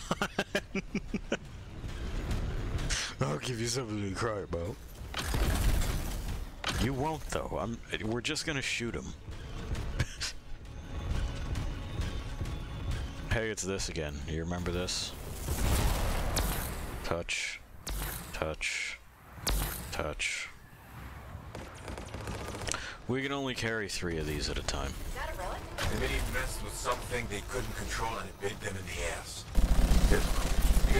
I'll give you something to cry about. You won't, though. We're just gonna shoot him. Hey, it's this again. You remember this? Touch. Touch. Touch. We can only carry 3 of these at a time. Is that a relic? The minion messed with something they couldn't control and it bit them in the ass. You're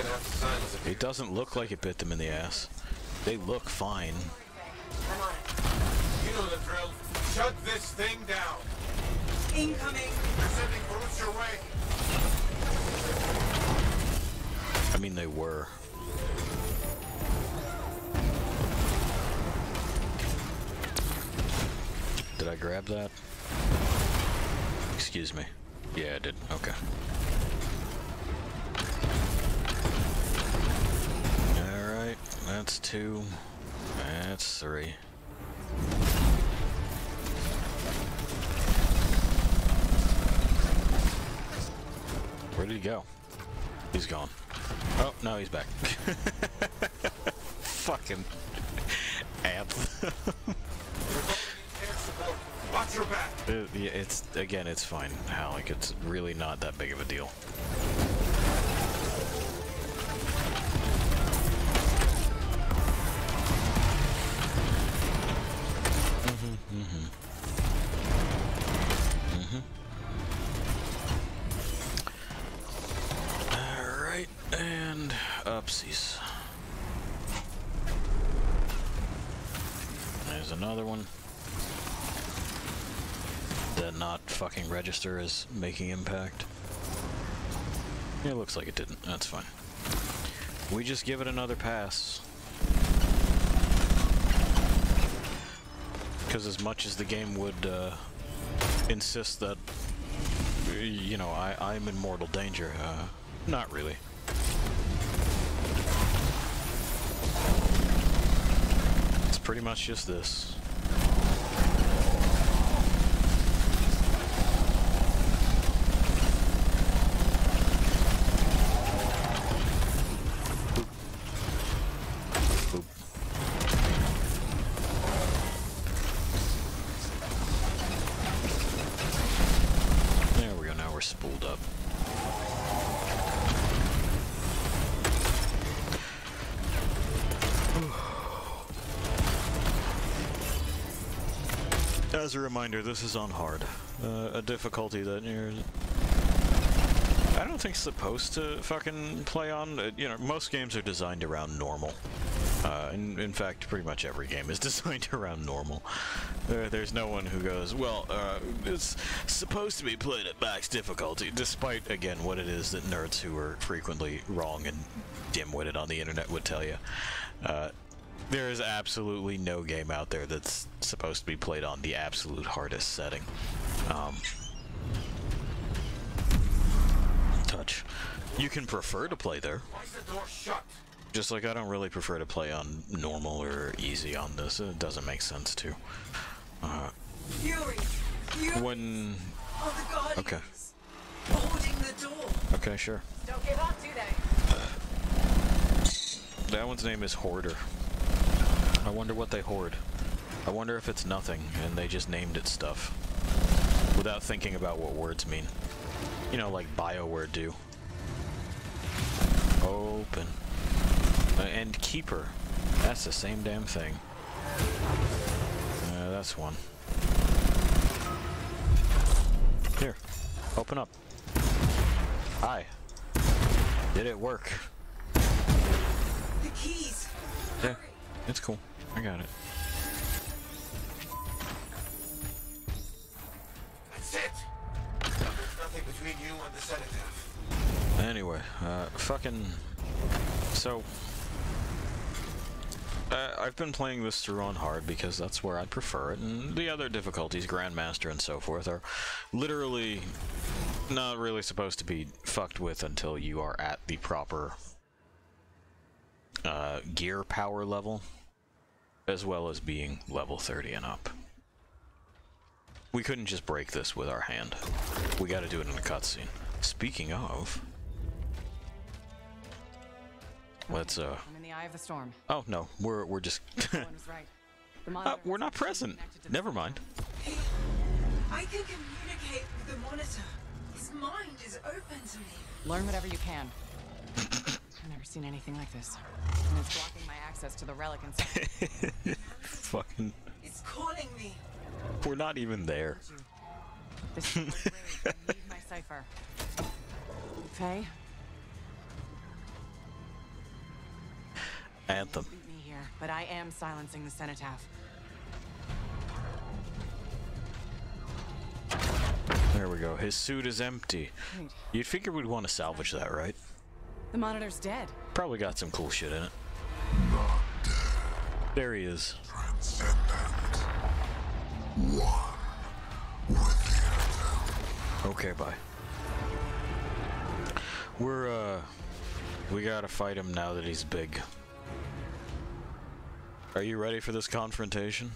gonna have to silence it. It doesn't look like it bit them in the ass. They look fine. I'm on it. You know the drill. Shut this thing down. Incoming. You're sending brutes your way. I mean, they were. Did I grab that? Excuse me. Yeah, I did. Okay. Alright, that's 2. That's 3. Where did he go? He's gone. Oh, no, he's back. Fucking anthem. Watch your back. Yeah, it's again, it's fine, Hal. Like, it's really not that big of a deal. All right, and upsies. There's another one. Did not fucking register as making impact. Yeah, it looks like it didn't. That's fine. We just give it another pass. Because as much as the game would insist that, you know, I'm in mortal danger, not really. It's pretty much just this. Spooled up. As a reminder, this is on hard. A difficulty that you're... I don't think supposed to fucking play on. You know, most games are designed around normal. In fact, pretty much every game is designed around normal. There's no one who goes, well, it's supposed to be played at max difficulty, despite, again, what it is that nerds who are frequently wrong and dim-witted on the internet would tell you. There is absolutely no game out there that's supposed to be played on the absolute hardest setting. Touch. You can prefer to play there. Why is the door shut? Just like I don't really prefer to play on normal or easy on this. It doesn't make sense to. Fury. When... Oh, the Guardians. Okay. Holding the door. Okay, sure. Don't give up, do they? That one's name is Hoarder. I wonder what they hoard. I wonder if it's nothing and they just named it stuff without thinking about what words mean. You know, like BioWare do. Open. And Keeper. That's the same damn thing. That's one. Here. Open up. Hi. Did it work? The keys. Yeah. It's cool. I got it. That's it. There's nothing between you and the sedative. Anyway, fucking... So... I've been playing this through on hard because that's where I prefer it, and the other difficulties, Grandmaster and so forth, are literally not really supposed to be fucked with until you are at the proper gear power level, as well as being level 30 and up. We couldn't just break this with our hand. We gotta do it in a cutscene. Speaking of... Let's I'm in the eye of the storm. Oh no, we're just One was right. The monitor we're not is present. connected to the Never center. mind. I can communicate with the monitor. His mind is open to me. Learn whatever you can. I've never seen anything like this. And it's blocking my access to the relic inside. Fucking. It's calling me. We're not even there. This is my grave. I need my cipher. Faye? Anthem. Beat me here, but I am silencing the cenotaph. There we go. His suit is empty. Wait, You'd figure we'd want to salvage that, right? the monitor's dead. Probably got some cool shit in it. Not dead. There he is. Transcendent. One with the anthem. Okay, bye. We gotta fight him now that he's big. Are you ready for this confrontation?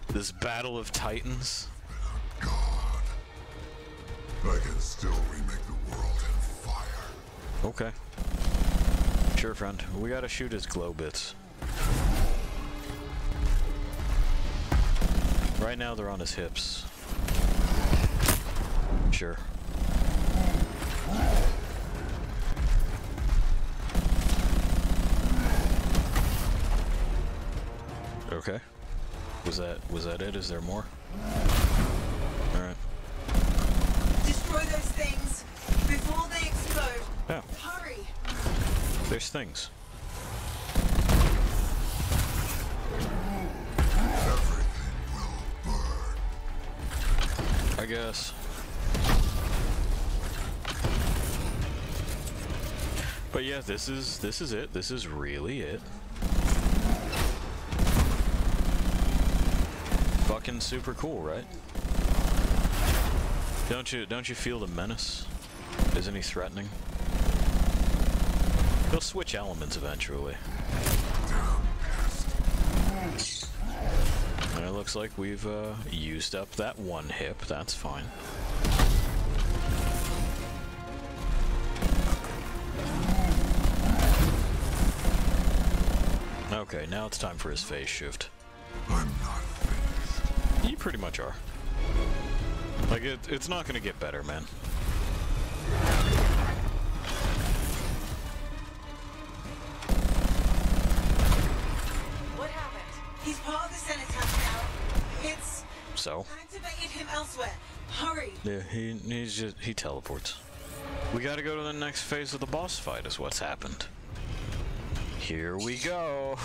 This battle of titans? God. I can still remake the world in fire. Okay. Sure, friend. We gotta shoot his glow bits. Right now they're on his hips. Sure. Okay. Was that it? Is there more? Alright. Destroy those things before they explode. Yeah. Hurry. There's things. Everything will burn. I guess. But yeah, this is it. This is really it. Fucking super cool, right? Don't you feel the menace? Isn't he threatening? He'll switch elements eventually. And it looks like we've used up that one hip. That's fine. Okay, now it's time for his phase shift. I'm not finished. You pretty much are. Like, it's not gonna get better, man. What happened? He's part of the cenotaph now. It's So? activated him elsewhere. Hurry. Yeah, he teleports. We gotta go to the next phase of the boss fight is what's happened. Here we go.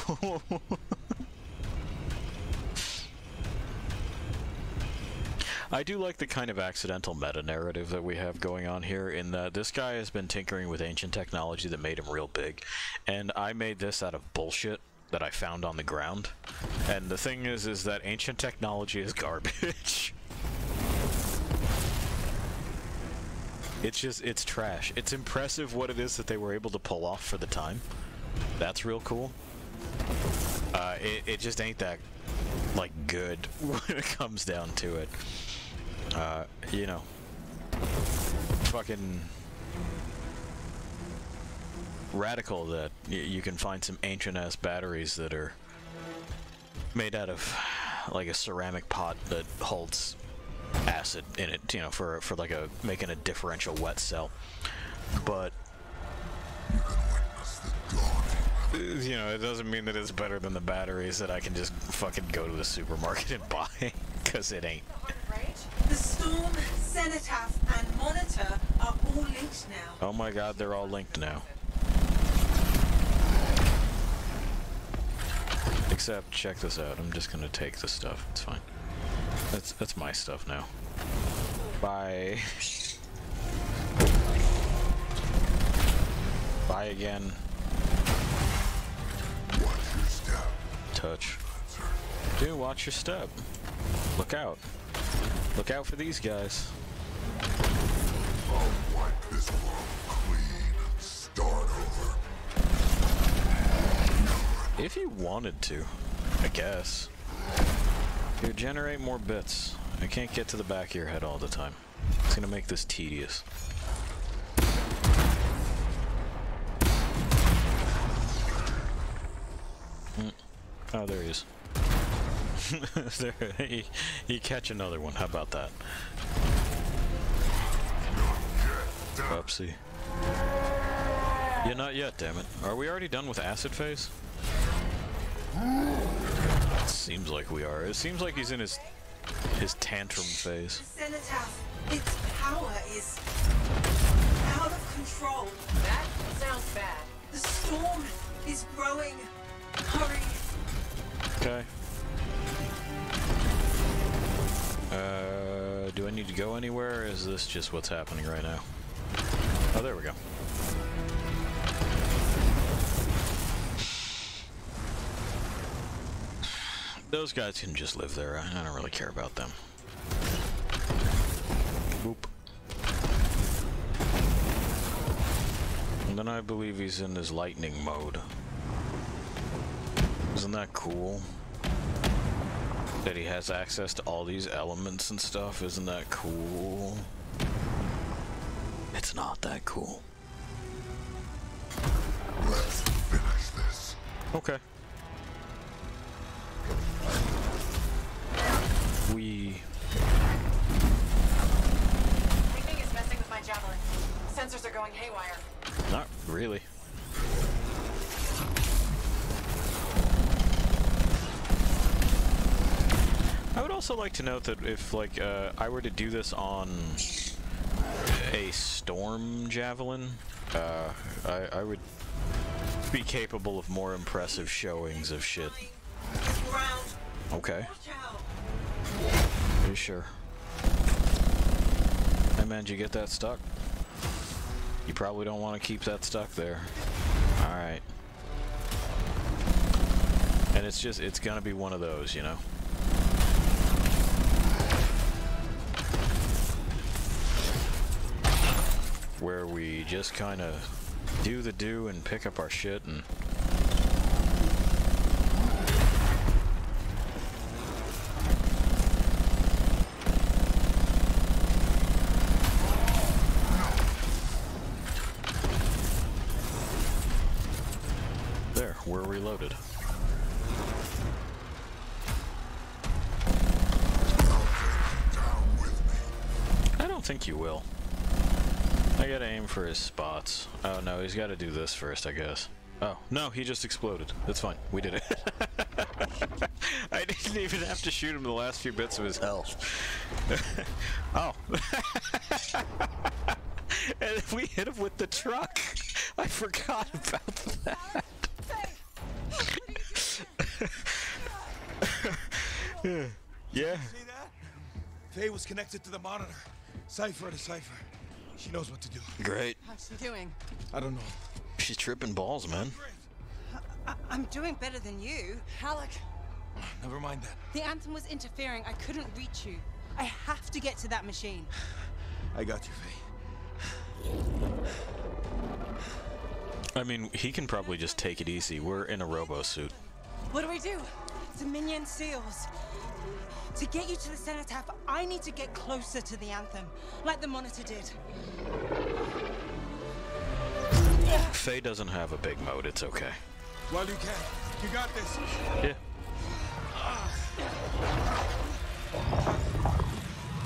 I do like the kind of accidental meta-narrative that we have going on here, in that this guy has been tinkering with ancient technology that made him real big, and I made this out of bullshit that I found on the ground. And the thing is that ancient technology is garbage. It's trash. It's impressive what it is that they were able to pull off for the time. That's real cool. It just ain't that, like, good when it comes down to it. You know, fucking radical that you can find some ancient-ass batteries that are made out of, like, a ceramic pot that holds acid in it, you know, for like making a differential wet cell. But You can witness the dawning. you know, it doesn't mean that it's better than the batteries that I can just fucking go to the supermarket and buy, because it ain't. The storm, cenotaph, and monitor are all linked now. Oh my god, they're all linked now. Except, check this out, I'm just gonna take the stuff, it's fine. That's my stuff now. Bye. Bye again. Watch your step. Touch. Dude, watch your step. Look out. Look out for these guys. I'll wipe this world clean and start over. If you wanted to, I guess. Here, generate more bits. I can't get to the back of your head all the time. It's gonna make this tedious. Oh, there he is. There, you catch another one. How about that? No Oopsie. Yeah, not yet, damn it. Are we already done with acid phase? Seems like we are. It seems like he's in his tantrum phase. The cenotaph, its power is out of control. That sounds bad. The storm is growing. Hurry. Okay. Do I need to go anywhere, or is this just what's happening right now? Oh, there we go. Those guys can just live there. I don't really care about them. Boop. And then I believe he's in his lightning mode. Isn't that cool? That he has access to all these elements and stuff. Isn't that cool? It's not that cool. Let's finish this. Okay. Picking is messing with my javelin. Sensors are going haywire. Not really. I would also like to note that if, like, I were to do this on a storm javelin, I would be capable of more impressive showings of shit. Okay. Are you sure? Hey man, did you get that stuck? You probably don't want to keep that stuck there. Alright. And it's gonna be one of those, you know? Where we just kind of do the do and pick up our shit and... There, we're reloaded. I don't think you will. I gotta aim for his spots. Oh no, he's gotta do this first, I guess. Oh, no, he just exploded. That's fine. We did it. I didn't even have to shoot him the last few bits of his health. Oh. And we hit him with the truck. I forgot about that. Yeah. See that? Faye was connected to the monitor. Cipher to cipher. She knows what to do. Great. How's she doing? I don't know. She's tripping balls, man. I'm doing better than you. Halleck, Never mind that. The anthem was interfering. I couldn't reach you. I have to get to that machine. I got you, Faye. I mean, he can probably just take it easy. We're in a robo suit. What do we do? Dominion seals. To get you to the cenotaph, I need to get closer to the anthem, like the monitor did. Faye doesn't have a big mode, it's okay. Well, you can. You got this. Yeah.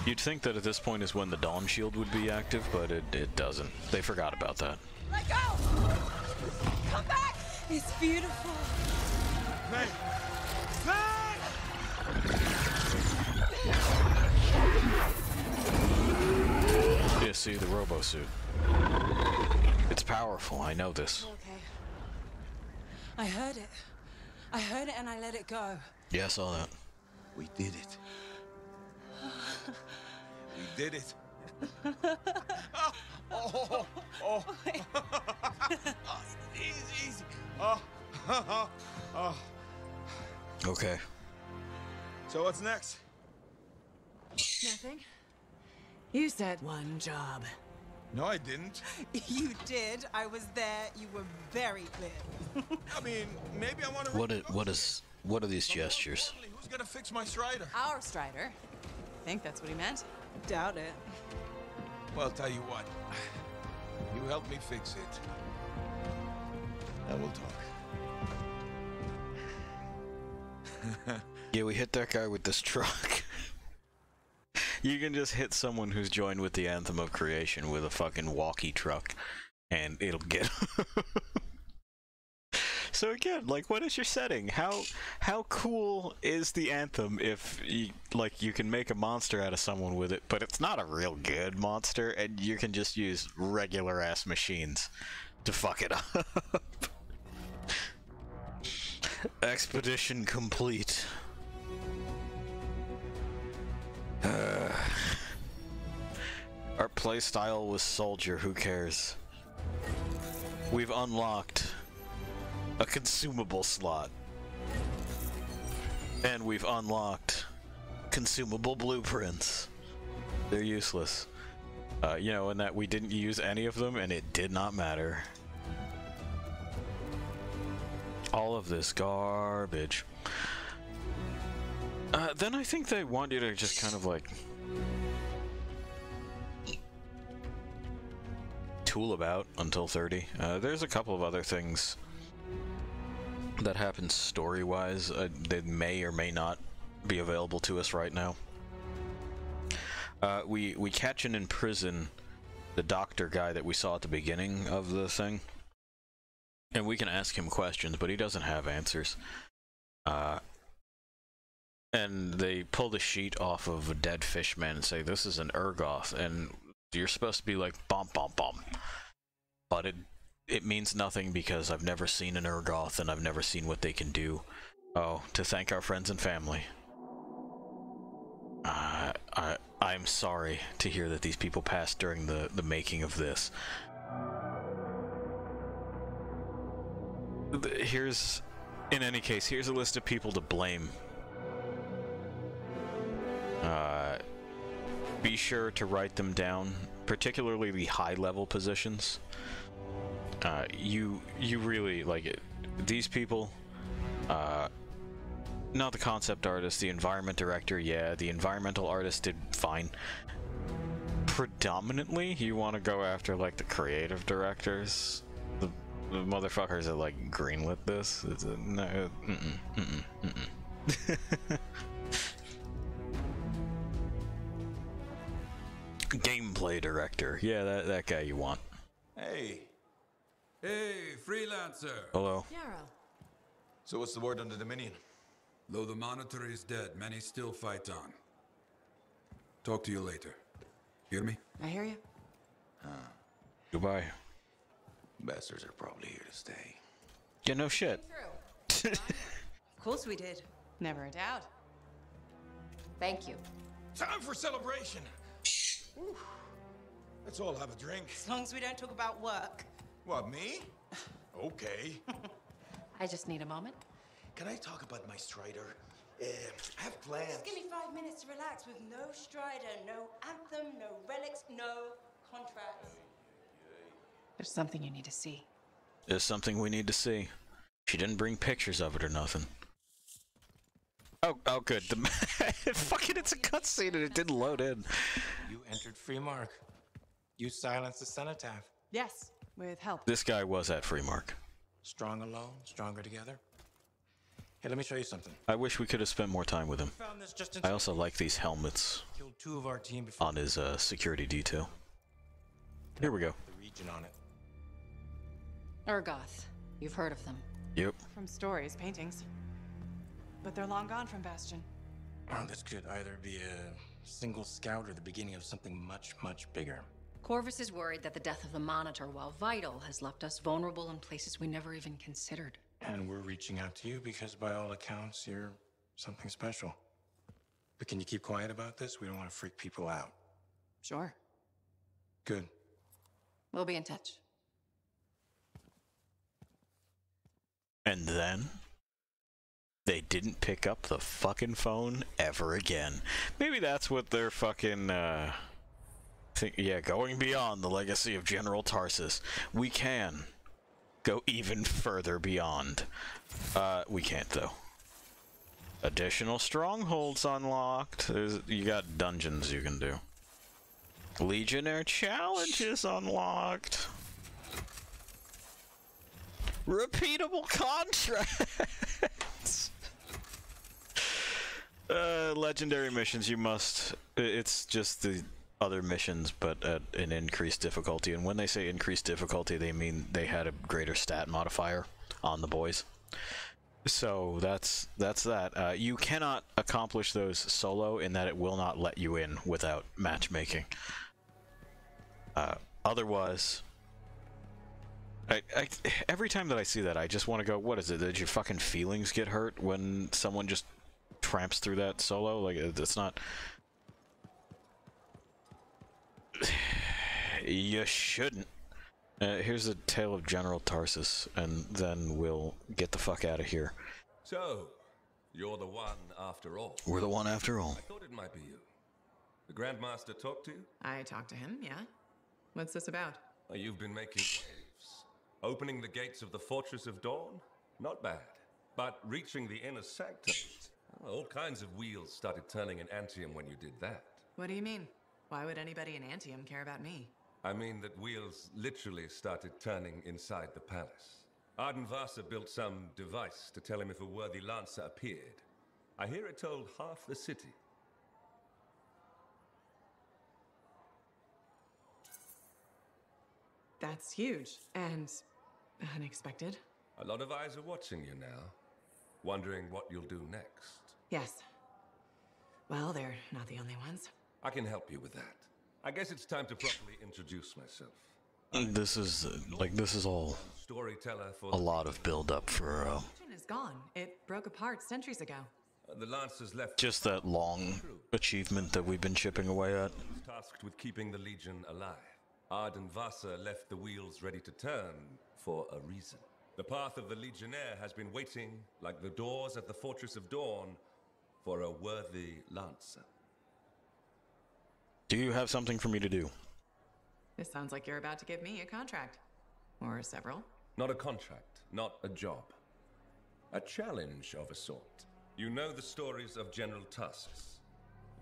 You'd think that at this point is when the Dawn Shield would be active, but it doesn't. They forgot about that. Let go! Come back! It's beautiful. Faye! Faye! Yeah, see, the robo suit. It's powerful, I know this. Okay. I heard it. I heard it and I let it go. Yeah, I saw that. We did it. We did it. Oh. Easy. Oh. Okay. So what's next? nothing. You said one job. No, I didn't. You did. I was there. You were very clear. I mean, maybe I want to. What are these gestures? Who's gonna fix my Strider? Our Strider. I think that's what he meant. Doubt it. Well, I'll tell you what. You help me fix it. And we'll talk. Yeah, we hit that guy with this truck. You can just hit someone who's joined with the Anthem of Creation with a fucking walkie truck, and it'll get. So again, like, what is your setting? How cool is the Anthem if you can make a monster out of someone with it, but it's not a real good monster, and you can just use regular ass machines to fuck it up. Expedition complete. Our playstyle was soldier, who cares? We've unlocked a consumable slot. And we've unlocked consumable blueprints. They're useless. You know, in that we didn't use any of them and it did not matter. All of this garbage. Then I think they want you to just kind of like tool about until 30. There's a couple of other things that happen story-wise that may or may not be available to us right now. We catch and imprison the doctor guy that we saw at the beginning of the thing, and we can ask him questions, but he doesn't have answers. And they pull the sheet off of a dead fish man and say, "This is an Urgoth," and you're supposed to be like, "Bum bum bum," but it means nothing because I've never seen an Urgoth and I've never seen what they can do. Oh, to thank our friends and family. I'm sorry to hear that these people passed during the making of this. In any case, here's a list of people to blame. Be sure to write them down, particularly the high-level positions. You really, like, it. These people, not the concept artist, the environment director, yeah, the environmental artist did fine. Predominantly, you want to go after, like, the creative directors, the motherfuckers that, like, greenlit this. It's a, no, Gameplay director, yeah, that guy you want. Hey, freelancer. Hello. Yarrow. So what's the word on the Dominion? Though the Monitor is dead, many still fight on. Talk to you later. Hear me? I hear you. Goodbye. Bastards are probably here to stay. Yeah, no shit. Of course we did. Never a doubt. Thank you. Time for celebration. Whew. Let's all have a drink. As long as we don't talk about work. What, me? Okay. I just need a moment. Can I talk about my Strider? I have plans. Just give me 5 minutes to relax with no Strider, no anthem, no relics, no contracts. There's something you need to see. There's something we need to see. She didn't bring pictures of it or nothing. Oh, good. Fucking, it's a cutscene and it didn't load in. You entered Freemark. You silenced the cenotaph. Yes, with help. This guy was at Freemark. Strong alone, stronger together. Hey, let me show you something. I wish we could have spent more time with him. Found this just in I also like these helmets Killed 2 of our team before on his security detail. Here we go. the region on it. Urgoth. You've heard of them. Yep. From stories, paintings. But they're long gone from Bastion. Oh, this could either be a single scout or the beginning of something much, much bigger. Corvus is worried that the death of the Monitor, while vital, has left us vulnerable in places we never even considered. And we're reaching out to you because by all accounts, you're something special. But can you keep quiet about this? We don't want to freak people out. Sure. Good. We'll be in touch. And then they didn't pick up the fucking phone ever again. Maybe that's what they're fucking going beyond the legacy of General Tarsus. We can go even further beyond. We can't though. Additional strongholds unlocked. You got dungeons you can do. Legionnaire challenges unlocked. Repeatable contracts. Legendary missions, you must... It's just the other missions, but at an increased difficulty. And when they say increased difficulty, they mean they had a greater stat modifier on the boys. So that's that. You cannot accomplish those solo in that it will not let you in without matchmaking. Otherwise... every time that I see that, I just want to go, what is it? Did your fucking feelings get hurt when someone just tramps through that solo? Like, it's not... You shouldn't. Here's the tale of General Tarsus, and then we'll get the fuck out of here. So, you're the one after all. We're the one after all. I thought it might be you. The Grandmaster talked to you? I talked to him, yeah. What's this about? Well, you've been making waves. Opening the gates of the Fortress of Dawn? Not bad. But reaching the inner sanctum? All kinds of wheels started turning in Antium when you did that. What do you mean? Why would anybody in Antium care about me? I mean that wheels literally started turning inside the palace. Ardenvasa built some device to tell him if a worthy lancer appeared. I hear it told half the city. That's huge and unexpected. A lot of eyes are watching you now, wondering what you'll do next. Yes. Well, they're not the only ones. I can help you with that. I guess it's time to properly introduce myself. This is all Storyteller for a lot of build-up for, Legion is gone. It broke apart centuries ago. The Lancers left... just that long achievement that we've been chipping away at. Tasked with keeping the Legion alive. Ardenvasa left the wheels ready to turn for a reason. The path of the Legionnaire has been waiting, like the doors at the Fortress of Dawn, for a worthy Lancer. Do you have something for me to do? This sounds like you're about to give me a contract. Or several. Not a contract, not a job. A challenge of a sort. You know the stories of General Tarsus.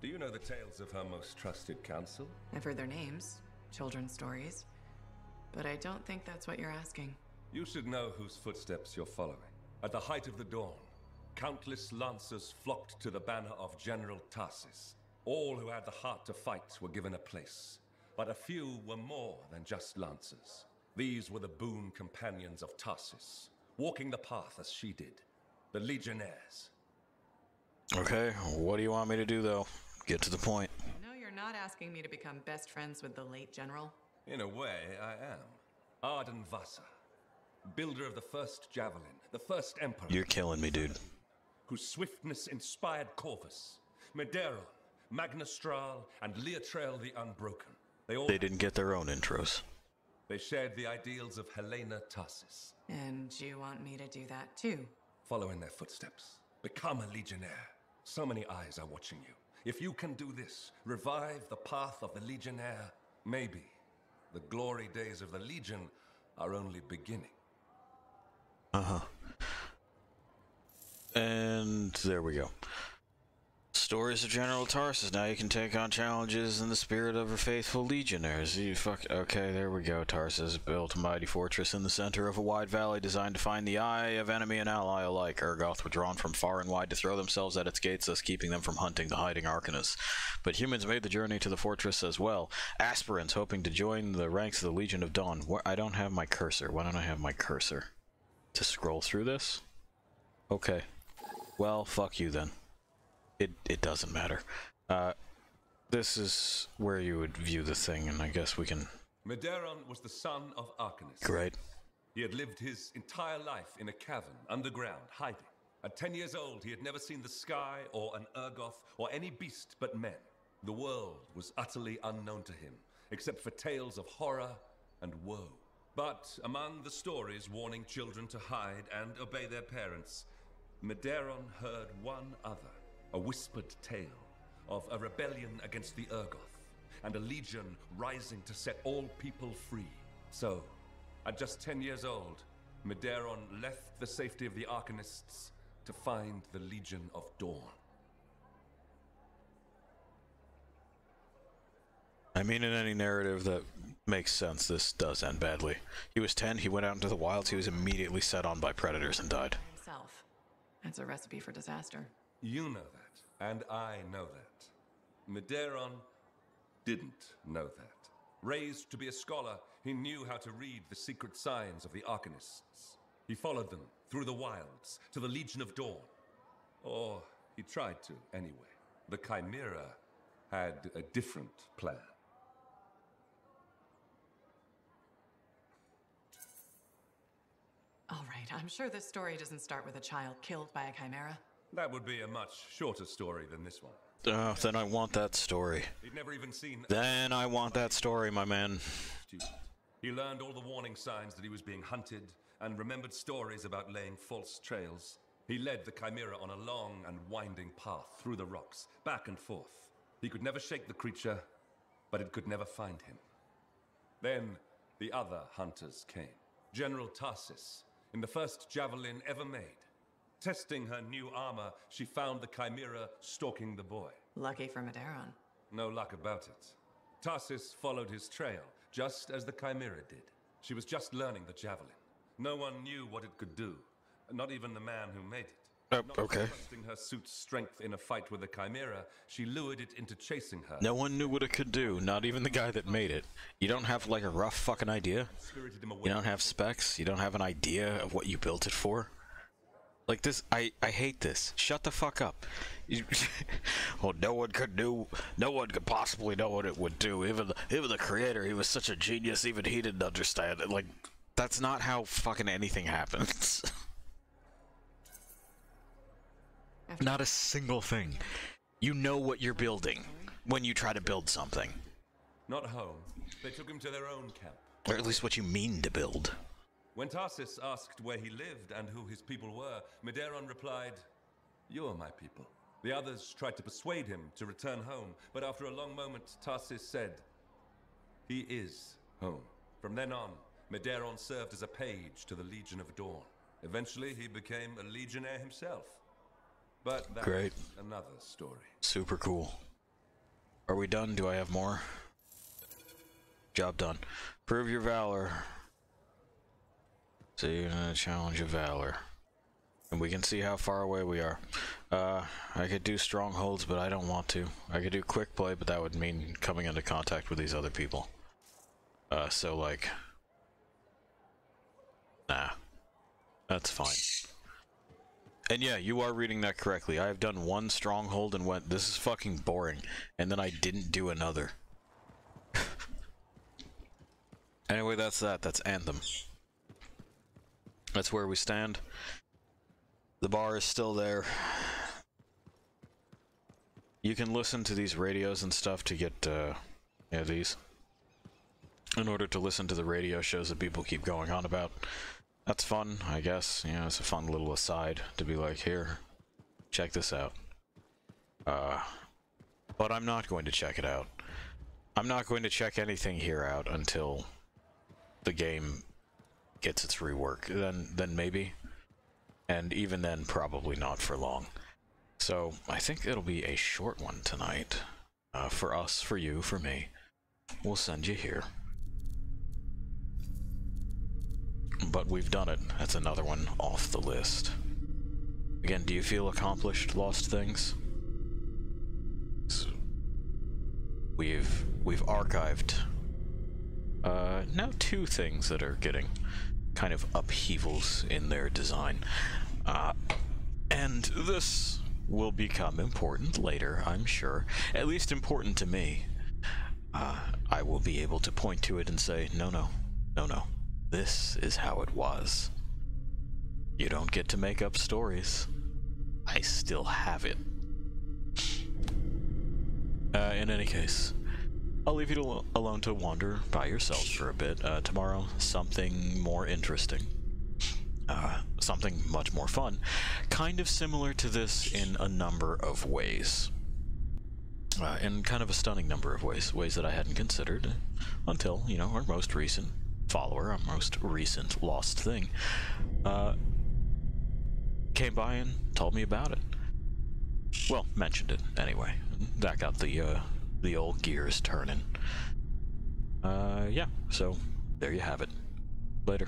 Do you know the tales of her most trusted counsel? I've heard their names, children's stories. But I don't think that's what you're asking. You should know whose footsteps you're following. At the height of the dawn, countless lancers flocked to the banner of General Tarsus. All who had the heart to fight were given a place. But a few were more than just lancers. These were the boon companions of Tarsus, walking the path as she did. The Legionnaires. Okay, what do you want me to do, though? Get to the point. No, you're not asking me to become best friends with the late general. In a way, I am. Ardenvasa, builder of the first javelin, the first emperor. You're killing me, dude. Whose swiftness inspired Corvus, Medeiros, Magnastral, and Leotrail the Unbroken. They didn't get their own intros. They shared the ideals of Helena Tarsus. And you want me to do that too? Follow in their footsteps. Become a Legionnaire. So many eyes are watching you. If you can do this, revive the path of the Legionnaire, maybe the glory days of the Legion are only beginning. Uh-huh. And there we go. Stories of General Tarsus. Now you can take on challenges in the spirit of her faithful legionnaires. Okay, there we go. Tarsus built a mighty fortress in the center of a wide valley designed to find the eye of enemy and ally alike. Urgoth were drawn from far and wide to throw themselves at its gates, thus keeping them from hunting the hiding Arcanus. But humans made the journey to the fortress as well. Aspirants hoping to join the ranks of the Legion of Dawn. I don't have my cursor. Why don't I have my cursor? To scroll through this? Okay. Well, fuck you then. It doesn't matter. This is where you would view the thing, and I guess we can... Medeiros was the son of Arcanus. Great. He had lived his entire life in a cavern, underground, hiding. At 10 years old, he had never seen the sky, or an Urgoth, or any beast but men. The world was utterly unknown to him, except for tales of horror and woe. But among the stories warning children to hide and obey their parents, Medeiros heard one other. A whispered tale of a rebellion against the Urgoth, and a legion rising to set all people free. So, at just 10 years old, Medeiros left the safety of the Arcanists to find the Legion of Dawn. I mean, in any narrative that makes sense, this does end badly. He was 10, he went out into the wilds, he was immediately set on by predators and died. Himself. That's a recipe for disaster. You know that. And I know that. Medeiros didn't know that. Raised to be a scholar, he knew how to read the secret signs of the Arcanists. He followed them through the wilds to the Legion of Dawn. Or he tried to, anyway. The Chimera had a different plan. All right, I'm sure this story doesn't start with a child killed by a chimera. That would be a much shorter story than this one. Then I want that story. He'd never even seen... Then I want that story, my man. He learned all the warning signs that he was being hunted, and remembered stories about laying false trails. He led the Chimera on a long and winding path through the rocks, back and forth. He could never shake the creature, but it could never find him. Then the other hunters came. General Tarsis, in the first javelin ever made. Testing her new armor, she found the Chimera stalking the boy. Lucky for Medeiros. No luck about it. Tarsis followed his trail, just as the Chimera did. She was just learning the javelin. No one knew what it could do, not even the man who made it. Okay. Trusting her suit's strength in a fight with the Chimera, she lured it into chasing her. No one knew what it could do, not even the guy that made it. You don't have, like, a rough fucking idea? You don't have specs? You don't have an idea of what you built it for? Like this, I hate this. Shut the fuck up. Well, no one could possibly know what it would do. Even the creator, he was such a genius, even he didn't understand it. Like, that's not how fucking anything happens. Not a single thing. You know what you're building when you try to build something. Not home. They took him to their own camp. Or at least what you mean to build. When Tarsis asked where he lived and who his people were, Medeiros replied, "You are my people." The others tried to persuade him to return home, but after a long moment, Tarsis said, "He is home." From then on, Medeiros served as a page to the Legion of Dawn. Eventually, he became a legionnaire himself. But that's Great. Another story. Super cool. Are we done? Do I have more? Job done. Prove your valor. So you're gonna challenge your valor. And we can see how far away we are. I could do strongholds, but I don't want to. I could do quick play, but that would mean coming into contact with these other people. So like... Nah. That's fine. And yeah, you are reading that correctly. I have done one stronghold and went, this is fucking boring. And then I didn't do another. Anyway, that's that. That's Anthem. That's where we stand. The bar is still there. You can listen to these radios and stuff to get, yeah, these. In order to listen to the radio shows that people keep going on about. That's fun, I guess. You know, it's a fun little aside to be like, here, check this out. But I'm not going to check it out. I'm not going to check anything here out until the game gets its rework. Then maybe. And even then, probably not for long. So, I think it'll be a short one tonight. For us, for you, for me. We'll send you here. But we've done it. That's another one off the list. Again, do you feel accomplished, Lost Things? So we've archived now 2 things that are getting kind of upheavals in their design. And this will become important later, I'm sure. At least important to me. I will be able to point to it and say, no, no, no, no. This is how it was. You don't get to make up stories. I still have it. In any case, I'll leave you alone to wander by yourselves for a bit. Tomorrow, something more interesting. Something much more fun. Kind of similar to this in a number of ways. In kind of a stunning number of ways. Ways that I hadn't considered until, you know, our most recent follower, our most recent Lost Thing, came by and told me about it. Well, mentioned it anyway. That got the old gears turning. Yeah, so there you have it. Later.